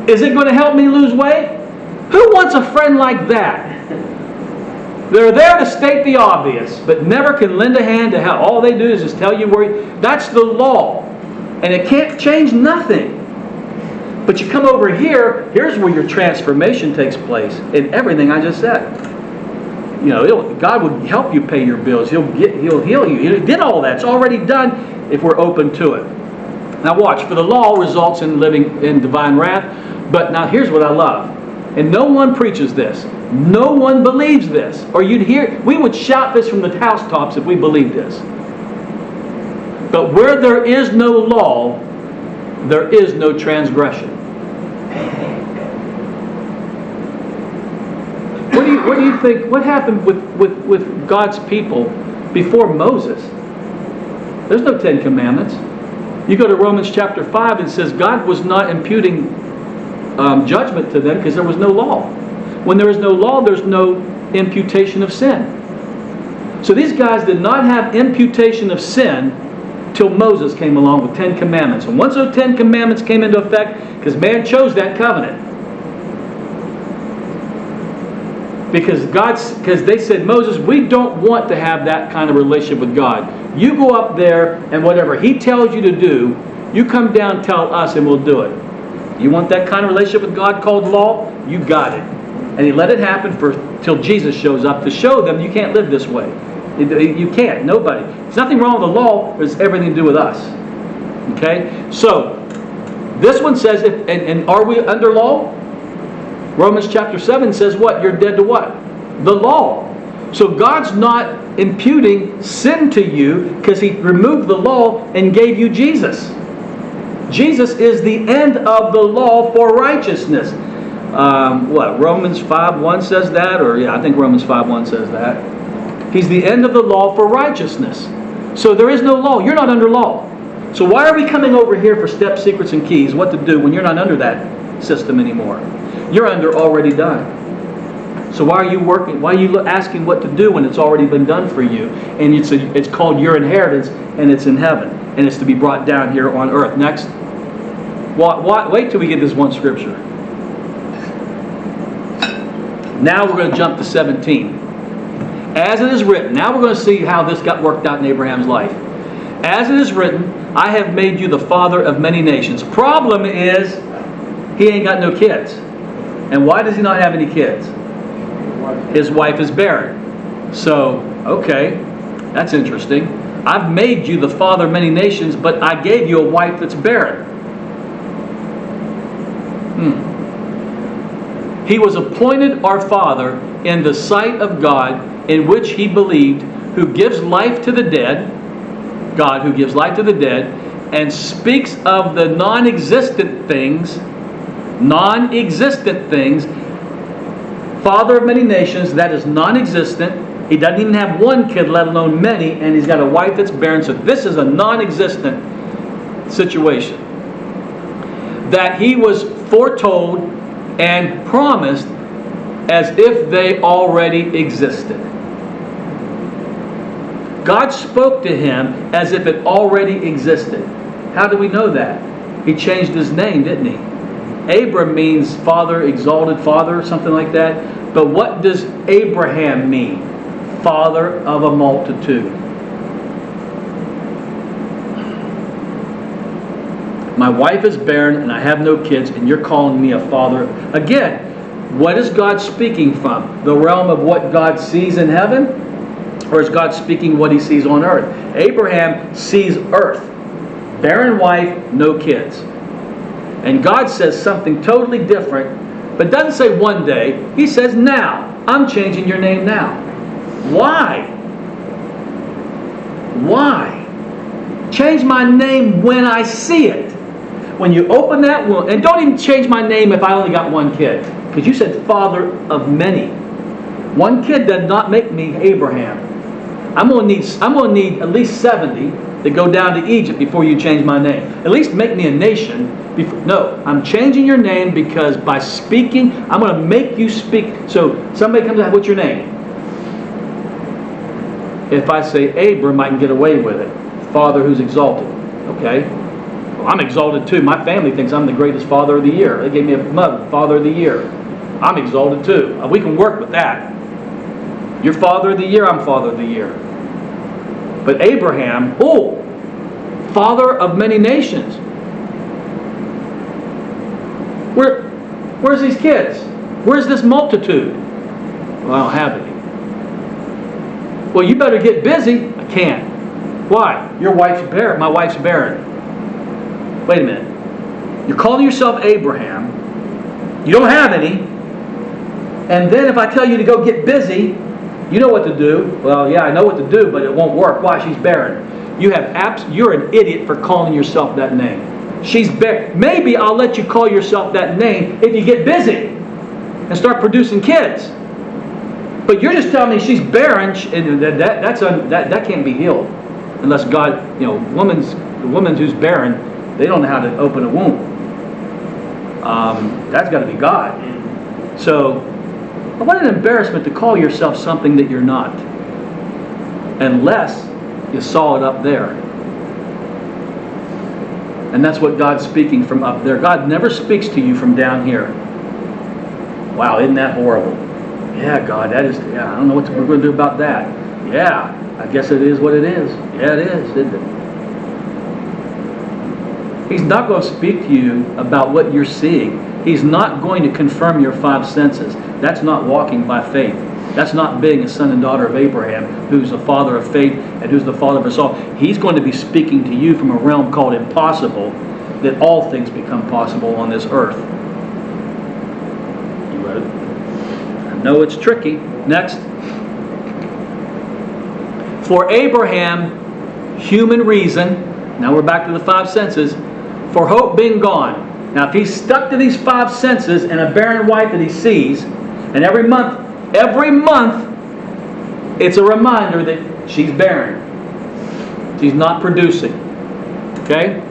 Speaker 2: Is it going to help me lose weight? Who wants a friend like that? They're there to state the obvious, but never can lend a hand to help. All they do is just tell you that's the law. And it can't change nothing. But you come over here, here's where your transformation takes place in everything I just said. God will help you pay your bills. He'll heal you. He did all that. It's already done if we're open to it. Now watch, for the law results in living in divine wrath. But now here's what I love. And no one preaches this. No one believes this. Or we would shout this from the housetops if we believed this. But where there is no law, there is no transgression. What do you think? What happened with God's people before Moses? There's no 10 Commandments. You go to Romans chapter 5 and it says God was not imputing judgment to them because there was no law. When there is no law, there's no imputation of sin. So these guys did not have imputation of sin till Moses came along with 10 Commandments. And once those 10 Commandments came into effect, because man chose that covenant. Because they said, Moses, we don't want to have that kind of relationship with God. You go up there and whatever He tells you to do, you come down and tell us and we'll do it. You want that kind of relationship with God called law? You got it. And He let it happen till Jesus shows up to show them you can't live this way. You can't. Nobody. There's nothing wrong with the law. There's everything to do with us. Okay? So, this one says, and are we under law? Romans chapter 7 says what? You're dead to what? The law. So God's not imputing sin to you because He removed the law and gave you Jesus. Jesus is the end of the law for righteousness. Romans 5:1 says that? I think Romans 5:1 says that. He's the end of the law for righteousness. So there is no law. You're not under law. So why are we coming over here for steps, secrets, and keys? What to do when you're not under that system anymore? You're under already done. So why are you working? Why are you asking what to do when it's already been done for you? And it's called your inheritance, and it's in heaven, and it's to be brought down here on earth. Next. Wait till we get this one scripture. Now we're going to jump to 17. As it is written. Now we're going to see how this got worked out in Abraham's life. As it is written, I have made you the father of many nations. Problem is, he ain't got no kids. And why does he not have any kids? His wife is barren. So, okay, that's interesting. I've made you the father of many nations, but I gave you a wife that's barren. He was appointed our father in the sight of God, in which he believed, who gives life to the dead, God who gives life to the dead, and speaks of the non-existent things, father of many nations, that is non-existent. He doesn't even have one kid, let alone many, and he's got a wife that's barren. So this is a non-existent situation. That he was foretold and promised as if they already existed. God spoke to him as if it already existed. How do we know that? He changed his name, didn't he? Abram means father, exalted father, something like that. But what does Abraham mean? Father of a multitude. My wife is barren and I have no kids, and you're calling me a father. Again, what is God speaking from? The realm of what God sees in heaven? Or is God speaking what he sees on earth? Abraham sees earth. Barren wife, no kids. And God says something totally different, but doesn't say one day. He says now. I'm changing your name now. Why? Why? Change my name when I see it. When you open that womb, and don't even change my name if I only got one kid, because you said father of many. One kid does not make me Abraham. I'm gonna need at least 70 to go down to Egypt before you change my name. At least make me a nation. No, I'm changing your name because by speaking, I'm going to make you speak. So somebody comes out, what's your name? If I say Abram, I can get away with it. Father who's exalted. Okay? Well, I'm exalted too. My family thinks I'm the greatest father of the year. They gave me a mother, father of the year. I'm exalted too. We can work with that. You're father of the year, I'm father of the year. But Abraham, father of many nations. Where's these kids? Where's this multitude? Well, I don't have any. Well, you better get busy. I can't. Why? Your wife's barren. My wife's barren. Wait a minute. You're calling yourself Abraham. You don't have any. And then if I tell you to go get busy, you know what to do. Well, yeah, I know what to do, but it won't work. Why? She's barren. You're an idiot for calling yourself that name. She's barren. Maybe I'll let you call yourself that name if you get busy and start producing kids. But you're just telling me she's barren, and that can't be healed unless God, the woman who's barren, they don't know how to open a womb. That's got to be God. So, what an embarrassment to call yourself something that you're not, unless you saw it up there. And that's what God's speaking from up there. God never speaks to you from down here. Wow, isn't that horrible? Yeah, God, that is, I don't know what we're going to do about that. Yeah, I guess it is what it is. Yeah, it is, isn't it? He's not going to speak to you about what you're seeing. He's not going to confirm your five senses. That's not walking by faith. That's not being a son and daughter of Abraham, who's the father of faith and who's the father of us all. He's going to be speaking to you from a realm called impossible, that all things become possible on this earth. You read it? I know it's tricky. Next. For Abraham, human reason, now we're back to the five senses, for hope being gone. Now if he's stuck to these five senses and a barren wife that he sees, and every month it's a reminder that she's barren. She's not producing. Okay?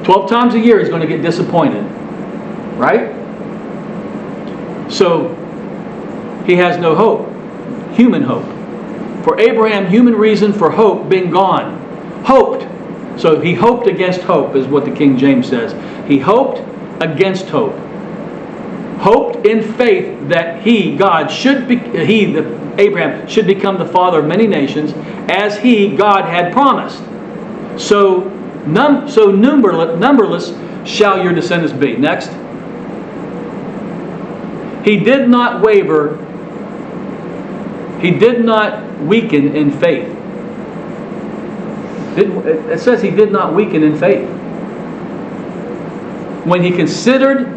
Speaker 2: 12 times a year he's going to get disappointed. Right? So he has no hope. Human hope. For Abraham, human reason for hope being gone. Hoped. So he hoped against hope is what the King James says. He hoped against hope. Hoped in faith that Abraham should become the father of many nations, as God had promised. So numberless shall your descendants be. Next. He did not waver. He did not weaken in faith. It says he did not weaken in faith. When he considered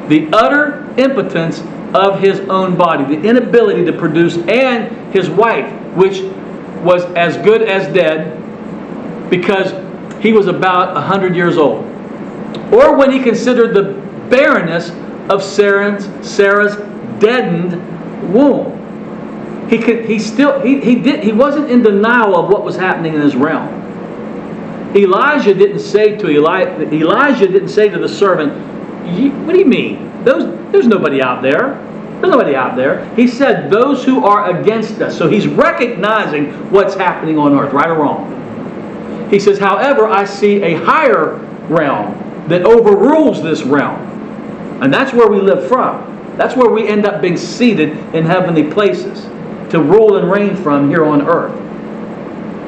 Speaker 2: the utter impotence of his own body, the inability to produce, and his wife, which was as good as dead, because he was about 100 years old. Or when he considered the barrenness of Sarah's deadened womb. He wasn't in denial of what was happening in his realm. Elijah didn't say to the servant, "What do you mean? There's nobody out there. There's nobody out there." He said, "Those who are against us." So he's recognizing what's happening on earth, right or wrong. He says, "However, I see a higher realm that overrules this realm." And that's where we live from. That's where we end up being seated in heavenly places to rule and reign from here on earth.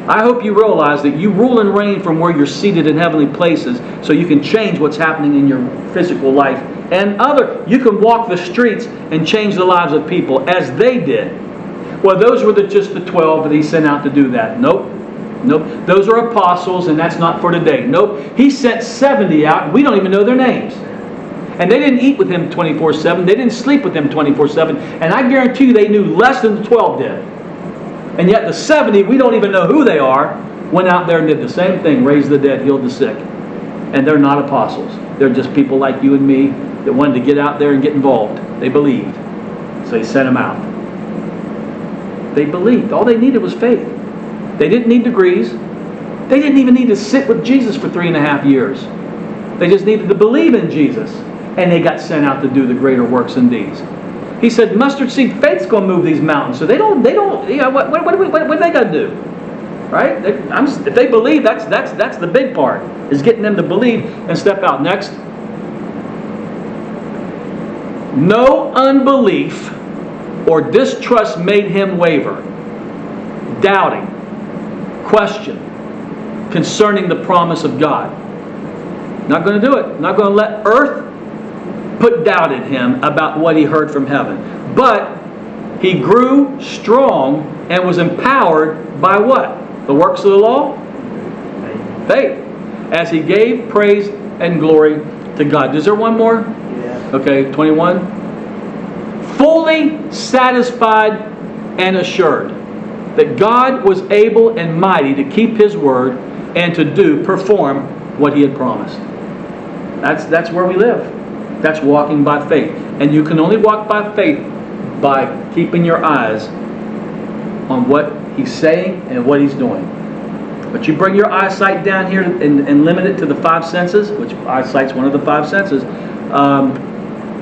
Speaker 2: I hope you realize that you rule and reign from where you're seated in heavenly places, so you can change what's happening in your physical life. And you can walk the streets and change the lives of people as they did. Well, those were just the 12 that he sent out to do that. Nope. Those are apostles, and that's not for today. Nope. He sent 70 out, and we don't even know their names. And they didn't eat with him 24/7. They didn't sleep with him 24/7. And I guarantee you they knew less than the 12 did. And yet the 70, we don't even know who they are, went out there and did the same thing, raised the dead, healed the sick. And they're not apostles. They're just people like you and me that wanted to get out there and get involved. They believed. So he sent them out. They believed. All they needed was faith. They didn't need degrees. They didn't even need to sit with Jesus for 3.5 years. They just needed to believe in Jesus. And they got sent out to do the greater works and deeds. He said, mustard seed faith's going to move these mountains. So they don't. What they got to do? Right? If they believe, that's the big part, is getting them to believe and step out. Next. No unbelief or distrust made him waver, doubting, question concerning the promise of God. Not going to do it. Not going to let earth put doubt in him about what he heard from heaven. But he grew strong and was empowered by what? The works of the law? Faith. As he gave praise and glory to God. Is there one more?
Speaker 3: Yeah.
Speaker 2: Okay, 21. Fully satisfied and assured that God was able and mighty to keep his word and to perform what he had promised. That's where we live. That's walking by faith. And you can only walk by faith by keeping your eyes on what he's saying and what he's doing. But you bring your eyesight down here and limit it to the 5 senses, which eyesight's one of the 5 senses,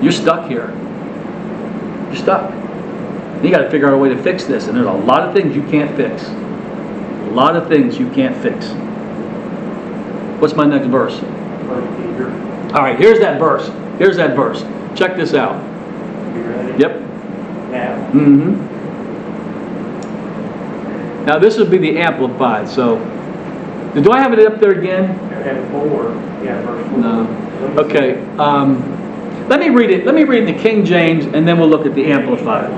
Speaker 2: you're stuck here. You're stuck. And you got to figure out a way to fix this. And there's a lot of things you can't fix. A lot of things you can't fix. What's my next verse?
Speaker 3: 1 Peter.
Speaker 2: All right, here's that verse. Here's that verse. Check this out.
Speaker 3: You ready?
Speaker 2: Yep.
Speaker 3: Now.
Speaker 2: Mm-hmm. Now this would be the Amplified. So, do I have it up there again?
Speaker 3: And 4. Yeah, verse 4.
Speaker 2: No. Okay. Let me read it. Let me read the King James, and then we'll look at the Amplified.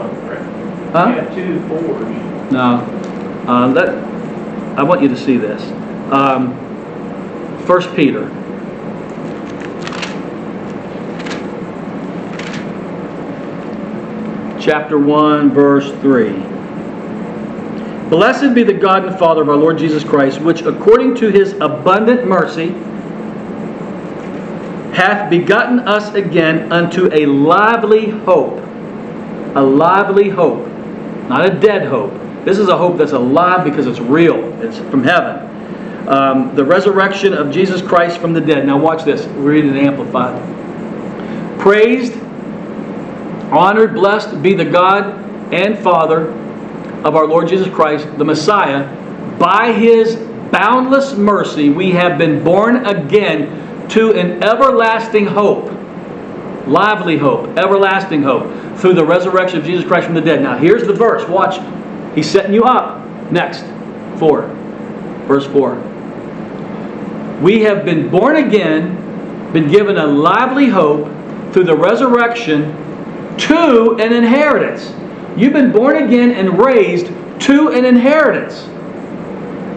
Speaker 2: Huh?
Speaker 3: You have 2 4s.
Speaker 2: No. I want you to see this. 1 Peter. Chapter 1, verse 3. Blessed be the God and Father of our Lord Jesus Christ, which according to his abundant mercy hath begotten us again unto a lively hope. A lively hope. Not a dead hope. This is a hope that's alive because it's real. It's from heaven. The resurrection of Jesus Christ from the dead. Now watch this. Read it Amplified. Praised, honored, blessed be the God and Father of our Lord Jesus Christ, the Messiah. By his boundless mercy we have been born again to an everlasting hope. Lively hope. Everlasting hope. Through the resurrection of Jesus Christ from the dead. Now here's the verse. Watch. He's setting you up. Next. 4. Verse 4. We have been born again, been given a lively hope through the resurrection to an inheritance. You've been born again and raised to an inheritance.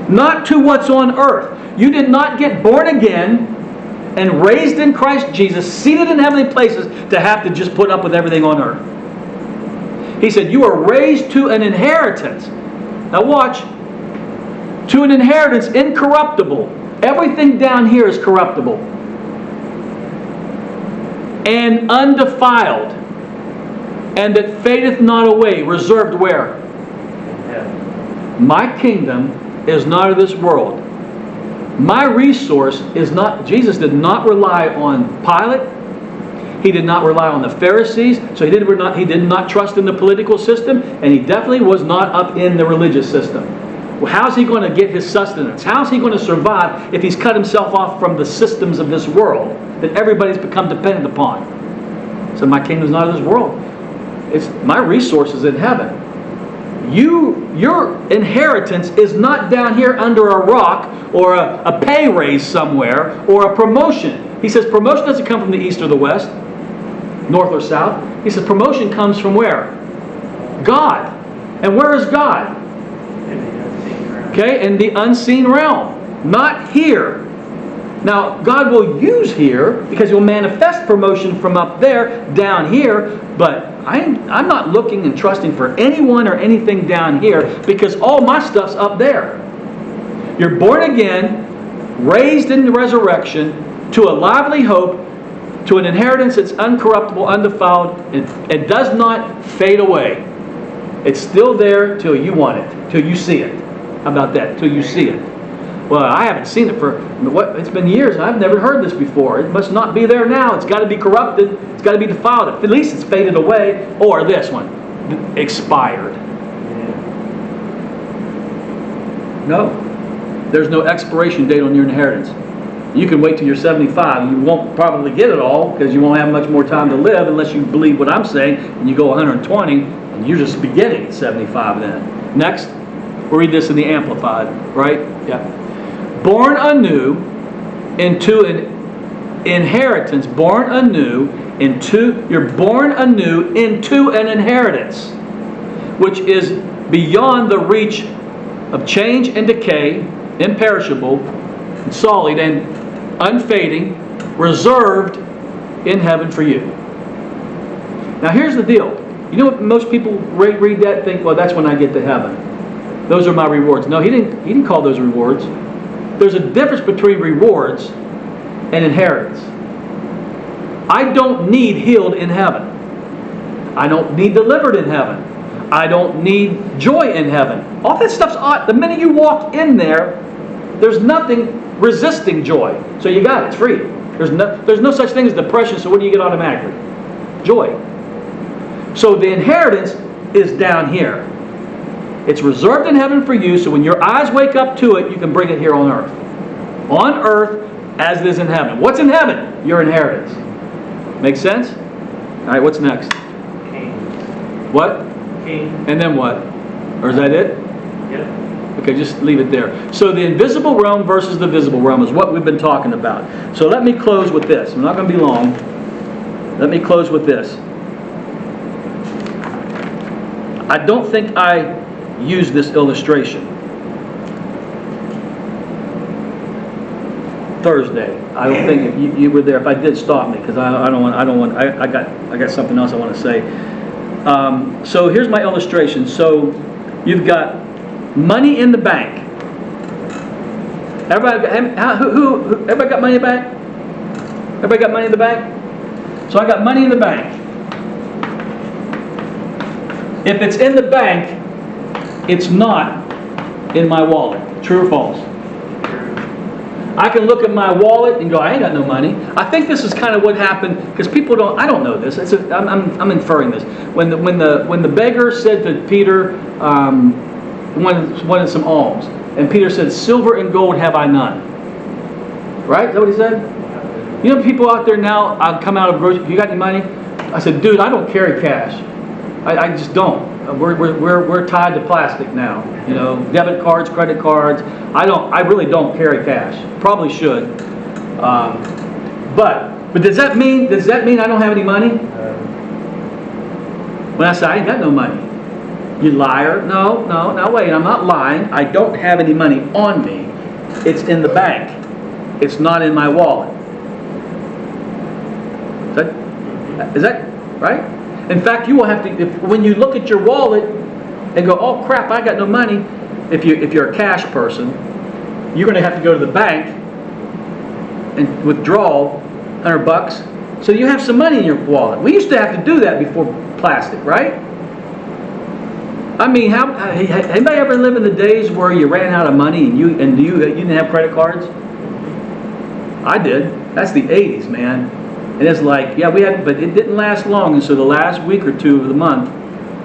Speaker 2: Not to what's on earth. You did not get born again and raised in Christ Jesus, seated in heavenly places, to have to just put up with everything on earth. He said, you are raised to an inheritance. Now watch. To an inheritance incorruptible. Everything down here is corruptible. And undefiled. And that fadeth not away. Reserved where? My kingdom is not of this world. My resource is not... Jesus did not rely on Pilate. He did not rely on the Pharisees. So he did not trust in the political system. And he definitely was not up in the religious system. Well, how's he going to get his sustenance? How's he going to survive if he's cut himself off from the systems of this world that everybody's become dependent upon? So my kingdom is not of this world. My resource is in heaven. Your inheritance is not down here under a rock or a pay raise somewhere or a promotion. He says promotion doesn't come from the east or the west, north or south. He says promotion comes from where? God. And where is God? Okay, in the unseen realm. Not here. Now, God will use here because He'll manifest promotion from up there down here, but I'm not looking and trusting for anyone or anything down here because all my stuff's up there. You're born again, raised in the resurrection, to a lively hope, to an inheritance that's uncorruptible, undefiled, and does not fade away. It's still there till you want it, till you see it. How about that? Till you see it. Well, I haven't seen it for, it's been years. I've never heard this before. It must not be there now. It's got to be corrupted. It's got to be defiled. At least it's faded away. Or this one, expired. No. There's no expiration date on your inheritance. You can wait till you're 75. You won't probably get it all because you won't have much more time to live unless you believe what I'm saying and you go 120 and you're just beginning at 75 then. Next, we'll read this in the Amplified, right? Yeah. Born anew into an inheritance. Born anew you're born anew into an inheritance, which is beyond the reach of change and decay, imperishable, and solid, and unfading, reserved in heaven for you. Now here's the deal. You know what most people read that think, well, that's when I get to heaven. Those are my rewards. No, he didn't call those rewards. There's a difference between rewards and inheritance. I don't need healed in heaven. I don't need delivered in heaven. I don't need joy in heaven. All that stuff's odd. The minute you walk in there, there's nothing resisting joy. So you got it. It's free. There's no such thing as depression, so what do you get automatically? Joy. So the inheritance is down here. It's reserved in heaven for you, so when your eyes wake up to it, you can bring it here on earth. On earth as it is in heaven. What's in heaven? Your inheritance. Make sense? All right, what's next?
Speaker 3: King.
Speaker 2: What?
Speaker 3: King.
Speaker 2: And then what? Or is that it?
Speaker 3: Yep.
Speaker 2: Okay, just leave it there. So the invisible realm versus the visible realm is what we've been talking about. So let me close with this. I'm not going to be long. Let me close with this. I don't think I use this illustration Thursday. I don't think if you were there. If I did, stop me because I got something else I want to say. So here's my illustration. So you've got money in the bank. Everybody got money in the bank? Everybody got money in the bank? So I got money in the bank. If it's in the bank, it's not in my wallet. True or false? I can look at my wallet and go, I ain't got no money. I think this is kind of what happened because people don't. I don't know this. I'm inferring this. When the beggar said to Peter, wanted some alms, and Peter said, "Silver and gold have I none." Right? Is that what he said? You know, people out there now come out of grocery. You got any money? I said, dude, I don't carry cash. I just don't. We're tied to plastic now. You know, debit cards, credit cards. I really don't carry cash. Probably should. But does that mean I don't have any money? When I say I ain't got no money, you liar. No, wait. I'm not lying. I don't have any money on me. It's in the bank. It's not in my wallet. Is that right? In fact, you will have to, when you look at your wallet and go, oh crap, I got no money, if you're a cash person, you're going to have to go to the bank and withdraw $100 so you have some money in your wallet. We used to have to do that before plastic, right? I mean, anybody ever live in the days where you ran out of money and you didn't have credit cards? I did. That's the 80s, man. And it's like, yeah, we had, but it didn't last long. And so the last week or two of the month,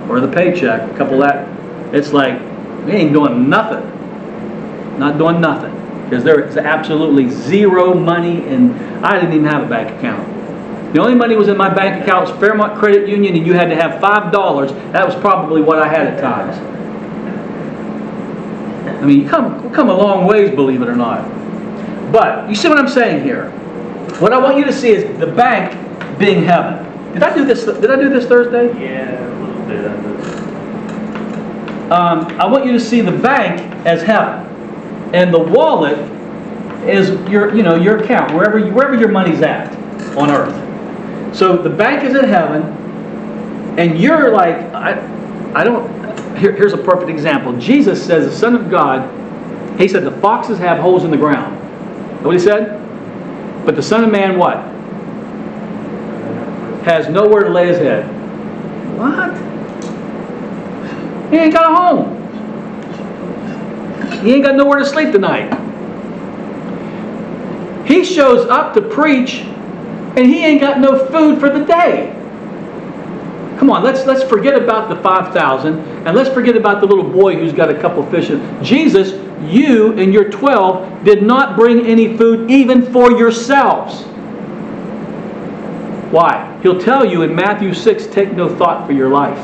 Speaker 2: or the paycheck, a couple of that, it's like, we ain't doing nothing. Not doing nothing. Because there is absolutely zero money, and I didn't even have a bank account. The only money was in my bank account was Fairmont Credit Union, and you had to have $5. That was probably what I had at times. I mean, we've come a long ways, believe it or not. But you see what I'm saying here? What I want you to see is the bank being heaven. Did I do this Thursday?
Speaker 3: Yeah, a little bit of it.
Speaker 2: I want you to see the bank as heaven, and the wallet is your account, wherever your money's at on earth. So the bank is in heaven, and you're like, I don't. Here's a perfect example. Jesus says, the Son of God, he said the foxes have holes in the ground. Know what he said? But the Son of Man, what? Has nowhere to lay his head. What? He ain't got a home. He ain't got nowhere to sleep tonight. He shows up to preach, and he ain't got no food for the day. Come on, let's forget about the 5,000, and let's forget about the little boy who's got a couple fish. Jesus, you and your 12 did not bring any food even for yourselves. Why? He'll tell you in Matthew 6, take no thought for your life,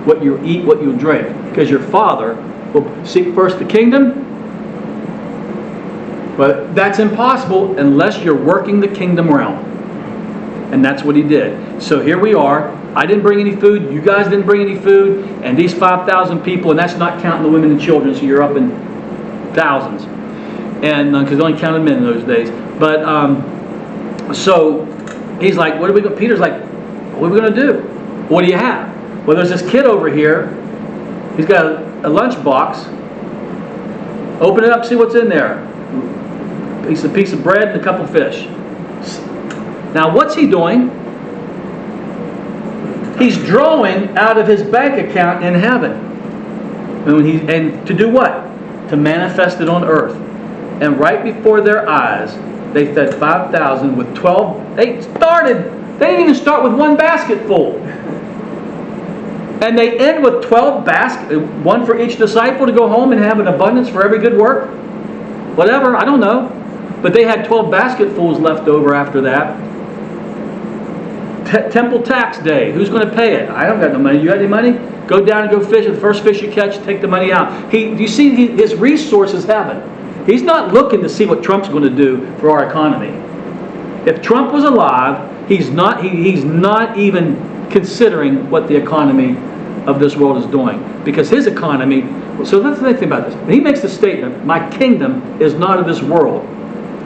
Speaker 2: what you eat, what you drink, because your Father will seek first the kingdom. But that's impossible unless you're working the kingdom realm. And that's what he did. So here we are. I didn't bring any food. You guys didn't bring any food. And these 5,000 people, and that's not counting the women and children, so you're up in thousands. And because they only counted men in those days. But so he's like, what are we going? Peter's like, what are we going to do? What do you have? Well, there's this kid over here. He's got a lunch box. Open it up, see what's in there. Piece of bread and a couple fish. Now, what's he doing? He's drawing out of his bank account in heaven. And to do what? To manifest it on earth. And right before their eyes, they fed 5,000 with 12. They didn't even start with one basket full. And they end with 12 baskets, one for each disciple to go home and have an abundance for every good work. Whatever, I don't know. But they had 12 basketfuls left over after that. Temple tax day. Who's going to pay it? I don't got no money. You got any money? Go down and go fish. The first fish you catch, take the money out. You see, his resource is heaven. He's not looking to see what Trump's going to do for our economy. If Trump was alive, he's not even considering what the economy of this world is doing. Because his economy, so let's think about this. When he makes the statement, my kingdom is not of this world.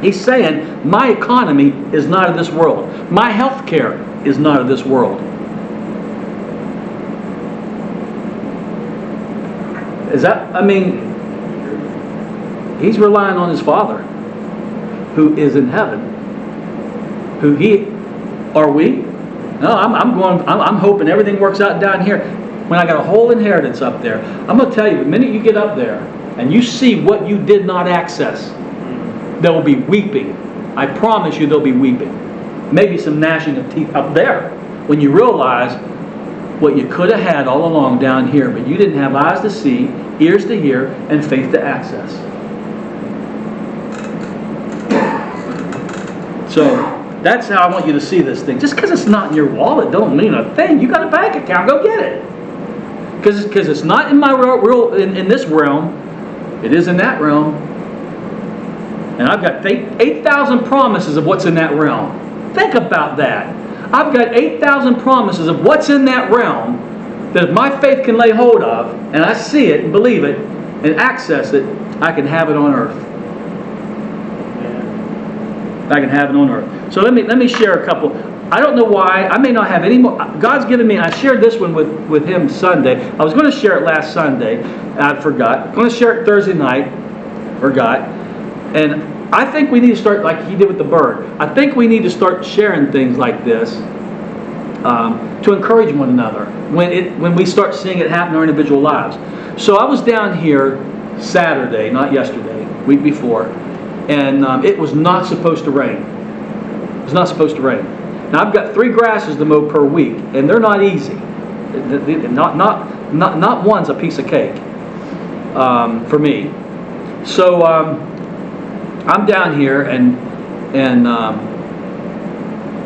Speaker 2: He's saying, my economy is not of this world. My health care is not of this world. He's relying on his Father, who is in heaven. Are we? No, I'm hoping everything works out down here. When I got a whole inheritance up there, I'm going to tell you, the minute you get up there and you see what you did not access, there will be weeping. I promise you there'll be weeping. Maybe some gnashing of teeth up there when you realize what you could have had all along down here, but you didn't have eyes to see, ears to hear, and faith to access. So that's how I want you to see this thing. Just because it's not in your wallet don't mean a thing. You got a bank account, go get it. Because it's not in my in this realm, it is in that realm. And I've got 8,000 promises of what's in that realm. Think about that. I've got 8,000 promises of what's in that realm that if my faith can lay hold of, and I see it and believe it and access it, I can have it on earth. I can have it on earth. So let me share a couple. I don't know why. I may not have any more. God's given me, I shared this one with him Sunday. I was going to share it last Sunday. I forgot. I'm going to share it Thursday night. Forgot. And I think we need to start like he did with the bird. I think we need to start sharing things like this to encourage one another when we start seeing it happen in our individual lives. So I was down here Saturday, not yesterday, week before, and it was not supposed to rain. It was not supposed to rain. Now I've got 3 grasses to mow per week, and they're not easy. Not one's a piece of cake for me. So I'm down here, and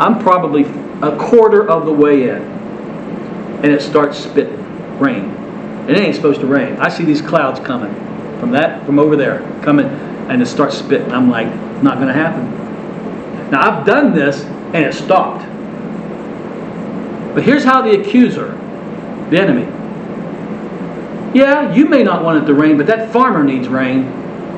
Speaker 2: I'm probably a quarter of the way in, and it starts spitting rain. It ain't supposed to rain. I see these clouds coming. from over there, coming, and it starts spitting. I'm like, not going to happen. Now, I've done this, and it stopped. But here's how the accuser, the enemy, yeah, you may not want it to rain, but that farmer needs rain.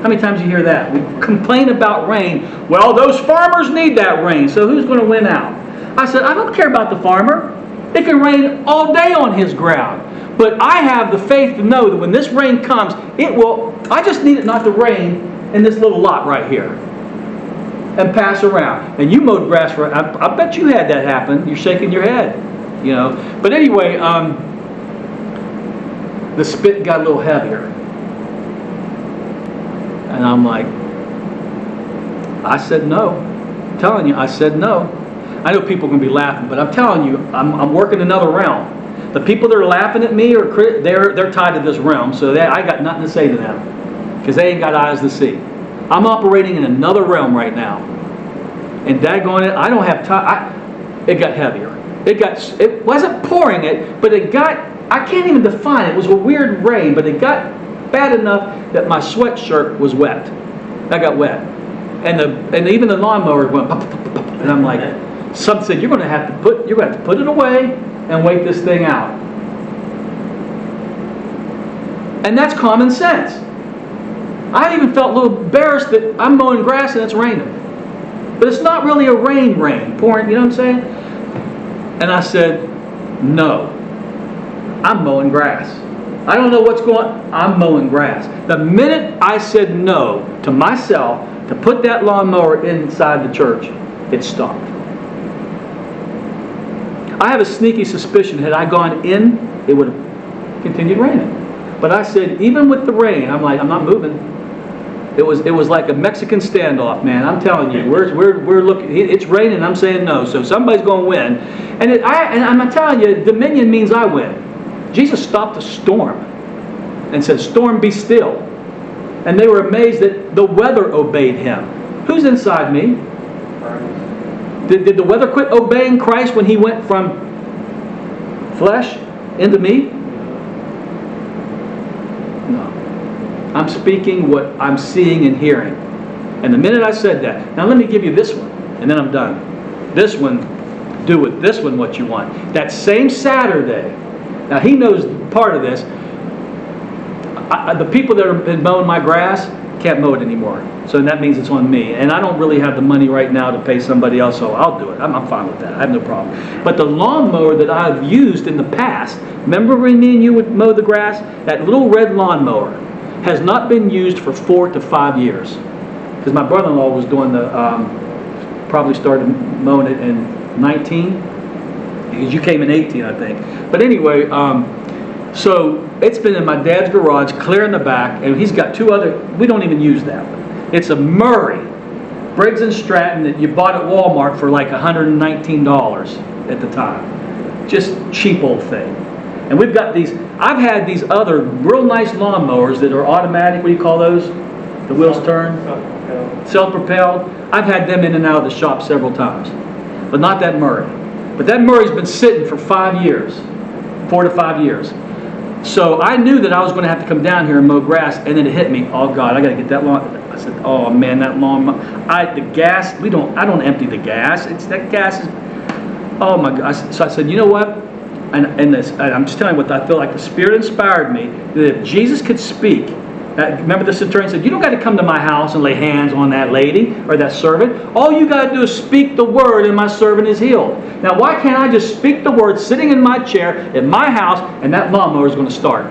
Speaker 2: How many times you hear that? We complain about rain. Well, those farmers need that rain, so who's going to win out? I said, I don't care about the farmer. It can rain all day on his ground. But I have the faith to know that when this rain comes, it will, I just need it not to rain in this little lot right here and pass around. And you mowed grass for, I bet you had that happen. You're shaking your head, you know. But anyway, the spit got a little heavier. And I'm like, I said no. I'm telling you, I said no. I know people are going to be laughing, but I'm telling you, I'm working another realm. The people that are laughing at me, they're tied to this realm, so I got nothing to say to them because they ain't got eyes to see. I'm operating in another realm right now. And daggone it, I don't have time. It got heavier. It wasn't pouring it, but it got, I can't even define it. It was a weird rain, but it got bad enough that my sweatshirt was wet. I got wet. And even the lawnmower went pop, pop, pop, pop, and I'm like, some said, you're going to have to put it away and wait this thing out. And that's common sense. I even felt a little embarrassed that I'm mowing grass and it's raining. But it's not really a rain pouring, you know what I'm saying? And I said, no, I'm mowing grass. I don't know what's going on. I'm mowing grass. The minute I said no to myself to put that lawnmower inside the church, it stopped. I have a sneaky suspicion had I gone in, it would have continued raining. But I said, even with the rain, I'm like, I'm not moving. It was like a Mexican standoff, man. I'm telling you, we're looking. It's raining. I'm saying no. So somebody's going to win. And I'm telling you, dominion means I win. Jesus stopped the storm and said, "Storm, be still." And they were amazed that the weather obeyed him. Who's inside me? Did the weather quit obeying Christ when he went from flesh into me? No. I'm speaking what I'm seeing and hearing. And the minute I said that, now let me give you this one, and then I'm done. This one, do with this one what you want. That same Saturday, now he knows part of this, the people that have been mowing my grass can't mow it anymore. So that means it's on me. And I don't really have the money right now to pay somebody else, so I'll do it. I'm fine with that. I have no problem. But the lawnmower that I've used in the past, remember when me and you would mow the grass? That little red lawnmower has not been used for 4 to 5 years. Because my brother-in-law was doing probably started mowing it in 19. Because you came in 18, I think. But anyway, so it's been in my dad's garage, clear in the back, and he's got 2 other, we don't even use that one. It's a Murray, Briggs & Stratton that you bought at Walmart for like $119 at the time. Just cheap old thing. And we've got these, I've had these other real nice lawnmowers that are automatic, what do you call those? The wheels turn? Self-propelled. I've had them in and out of the shop several times. But not that Murray. But that Murray's been sitting for 5 years. 4 to 5 years. So I knew that I was going to have to come down here and mow grass, and then it hit me. Oh God, I got to get that lawn. I said, oh man, that lawn. The gas. I don't empty the gas. That gas is. Oh my God. So I said, you know what? And I'm just telling you what I feel like. The Spirit inspired me that if Jesus could speak. Remember the centurion said, you don't got to come to my house and lay hands on that lady or that servant. All you got to do is speak the word and my servant is healed. Now why can't I just speak the word sitting in my chair in my house and that lawnmower is going to start?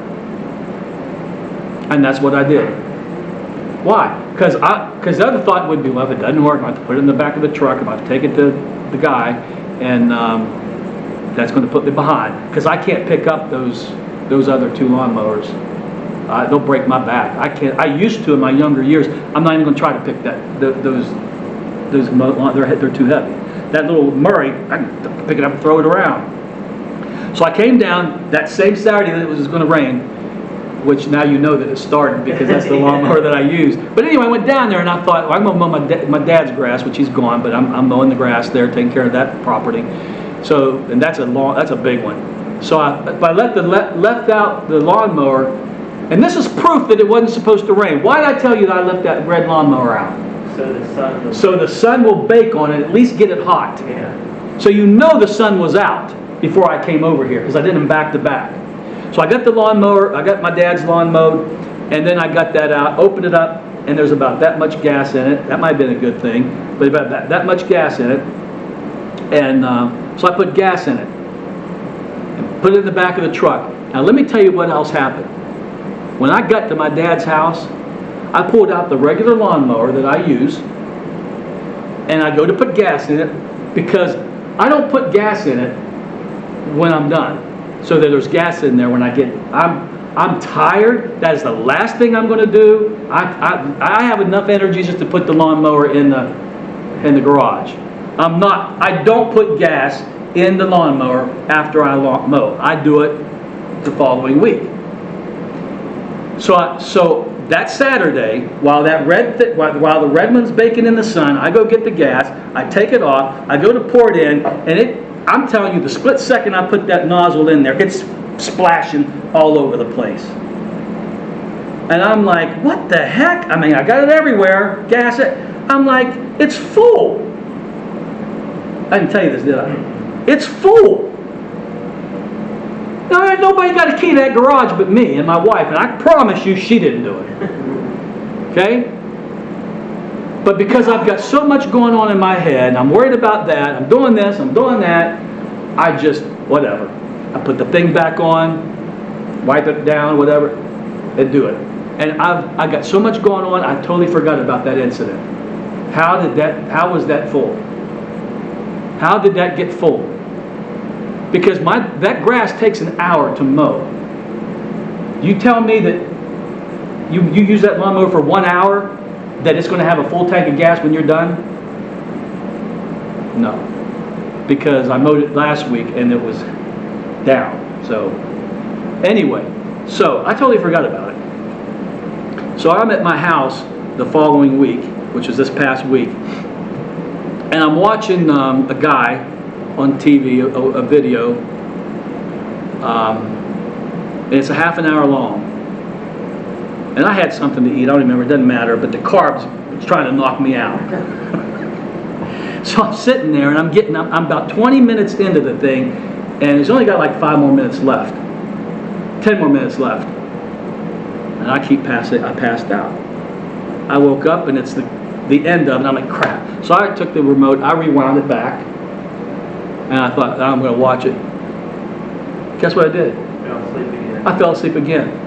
Speaker 2: And that's what I did. Why? Because the other thought would be, well, if it doesn't work, I'm going to put it in the back of the truck, I'm going to take it to the guy, and that's going to put me behind. Because I can't pick up those other 2 lawnmowers. They'll break my back. I can't. I used to in my younger years. I'm not even going to try to pick those. They're too heavy. That little Murray, I can pick it up and throw it around. So I came down that same Saturday that it was going to rain, which now you know that it started because that's the lawnmower that I used. But anyway, I went down there and I thought, well, I'm going to mow my dad's grass, which he's gone, but I'm mowing the grass there, taking care of that property. So, and that's a big one. So I left out the lawnmower And this is proof that it wasn't supposed to rain. Why did I tell you that I left that red lawnmower out?
Speaker 3: So the sun
Speaker 2: will bake on it, at least get it hot.
Speaker 3: Yeah.
Speaker 2: So you know the sun was out before I came over here, because I did them back to back. So I got the lawnmower, I got my dad's lawn mowed, and then I got that out, opened it up, and there's about that much gas in it. That might have been a good thing, but about that much gas in it. And so I put gas in it and put it in the back of the truck. Now let me tell you what else happened. When I got to my dad's house, I pulled out the regular lawnmower that I use, and I go to put gas in it, because I don't put gas in it when I'm done, so that there's gas in there when I get. I'm tired. That is the last thing I'm going to do. I have enough energy just to put the lawnmower in the garage. I don't put gas in the lawnmower after I mow. I do it the following week. So that Saturday, while the red one's baking in the sun, I go get the gas. I take it off. I go to pour it in, and I'm telling you, the split second I put that nozzle in there, it's splashing all over the place. And I'm like, what the heck? I mean, I got it everywhere. Gas it. I'm like, it's full. I didn't tell you this, did I? It's full. Now, nobody got a key to that garage but me and my wife, and I promise you she didn't do it. Okay? But because I've got so much going on in my head, and I'm worried about that, I'm doing this, I'm doing that, I just, whatever. I put the thing back on, wipe it down, whatever, and do it. And I got so much going on, I totally forgot about that incident. How was that full? How did that get full? Because that grass takes an hour to mow. You tell me that you use that lawnmower for 1 hour, that it's going to have a full tank of gas when you're done? No. Because I mowed it last week and it was down. So, anyway, so I totally forgot about it. So I'm at my house the following week, which was this past week, and I'm watching a guy on TV, a video, and it's a half an hour long. And I had something to eat, I don't remember, it doesn't matter, but the carbs was trying to knock me out. So I'm sitting there, and I'm about 20 minutes into the thing, and it's only got like 5 more minutes left. 10 more minutes left. And I passed out. I woke up, and it's the end of it, and I'm like, crap. So I took the remote, I rewound it back, and I thought, I'm going to watch it. Guess what I did? I fell asleep again.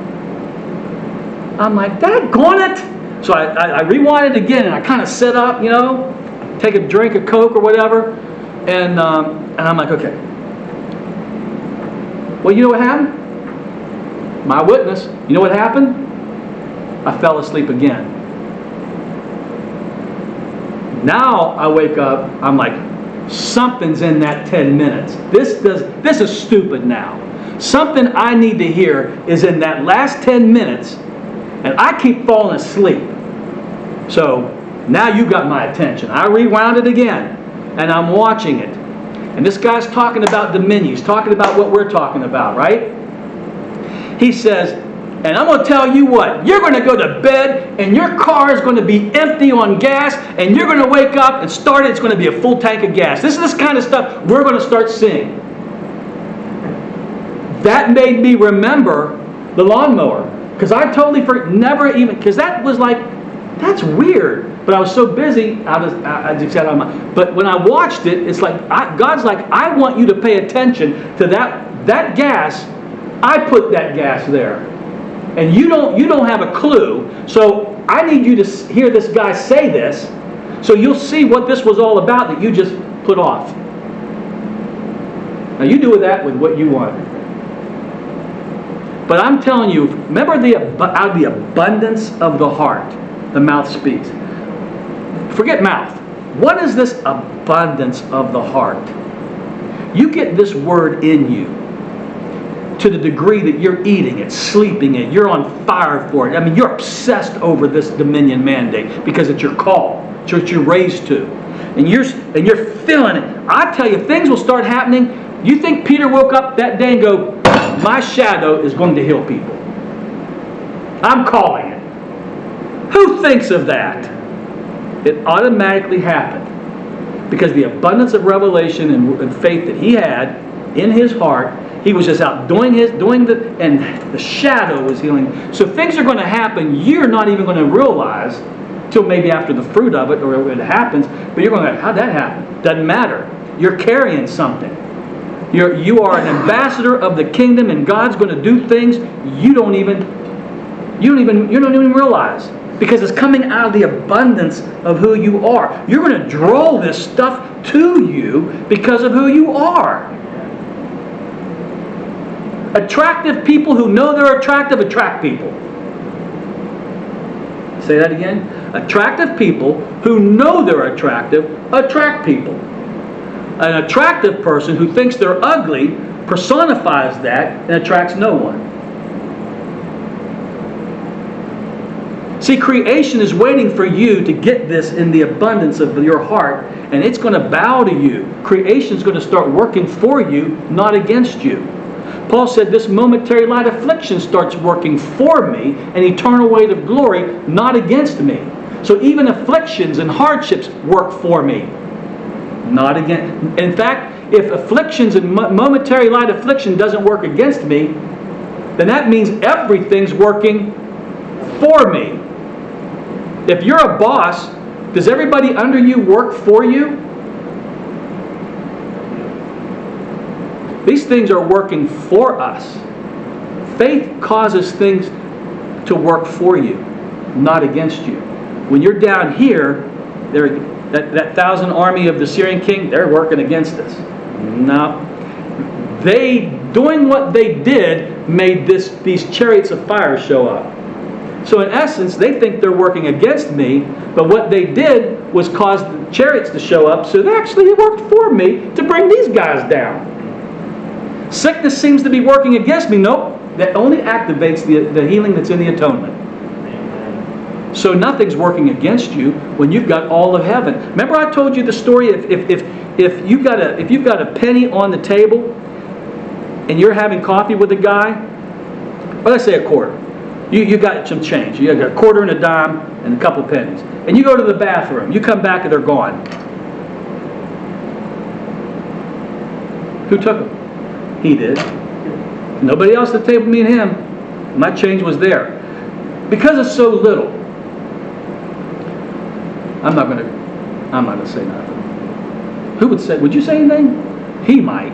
Speaker 2: I'm like, daggone it! So I rewind it again, and I kind of sit up, take a drink of Coke or whatever, and I'm like, okay. Well, you know what happened? My witness. You know what happened? I fell asleep again. Now I wake up, I'm like, something's in that 10 minutes. This is stupid now. Something I need to hear is in that last 10 minutes, and I keep falling asleep. So now you got my attention. I rewound it again, and I'm watching it. And this guy's talking about dominion. He's talking about what we're talking about, right? He says, and I'm going to tell you what, you're going to go to bed, and your car is going to be empty on gas, and you're going to wake up and start it. It's going to be a full tank of gas. This is this kind of stuff we're going to start seeing. That made me remember the lawnmower. Because I totally because that was like, that's weird. But I was so busy, I just got on my. But when I watched it, it's like God's like, I want you to pay attention to that gas. I put that gas there, and you don't have a clue. So I need you to hear this guy say this, so you'll see what this was all about that you just put off. Now you do with that with what you want. But I'm telling you, remember out of the abundance of the heart, the mouth speaks. Forget mouth. What is this abundance of the heart? You get this word in you to the degree that you're eating it, sleeping it, you're on fire for it. I mean, you're obsessed over this dominion mandate because it's your call. It's what you're raised to. And you're feeling it. I tell you, things will start happening. You think Peter woke up that day and go, my shadow is going to heal people. I'm calling it. Who thinks of that? It automatically happened. Because the abundance of revelation and faith that he had in his heart, he was just out and the shadow was healing. So things are going to happen you're not even going to realize till maybe after the fruit of it or it happens. But you're going to, how'd that happen? Doesn't matter. You're carrying something. You are an ambassador of the kingdom, and God's going to do things you don't even realize, because it's coming out of the abundance of who you are. You're going to draw this stuff to you because of who you are. Attractive people who know they're attractive attract people. Say that again. Attractive people who know they're attractive attract people. An attractive person who thinks they're ugly personifies that and attracts no one. See, creation is waiting for you to get this in the abundance of your heart, and it's going to bow to you. Creation is going to start working for you, not against you. Paul said, this momentary light affliction starts working for me, an eternal weight of glory, not against me. So even afflictions and hardships work for me, not against. In fact, if afflictions and momentary light affliction doesn't work against me, then that means everything's working for me. If you're a boss, does everybody under you work for you? These things are working for us. Faith causes things to work for you, not against you. When you're down here, that 1,000 army of the Syrian king, they're working against us. No. They, doing what they did, made these chariots of fire show up. So in essence, they think they're working against me, but what they did was cause the chariots to show up, so they actually worked for me to bring these guys down. Sickness seems to be working against me. Nope. That only activates the healing that's in the atonement. So nothing's working against you when you've got all of heaven. Remember I told you the story, if you've got a penny on the table and you're having coffee with a guy, well, let's say a quarter. You got some change. You got a quarter and a dime and a couple of pennies. And you go to the bathroom. You come back and they're gone. Who took them? He did. Nobody else at the table, me and him. My change was there. Because it's so little, I'm not going to say nothing. Who would say? Would you say anything? He might.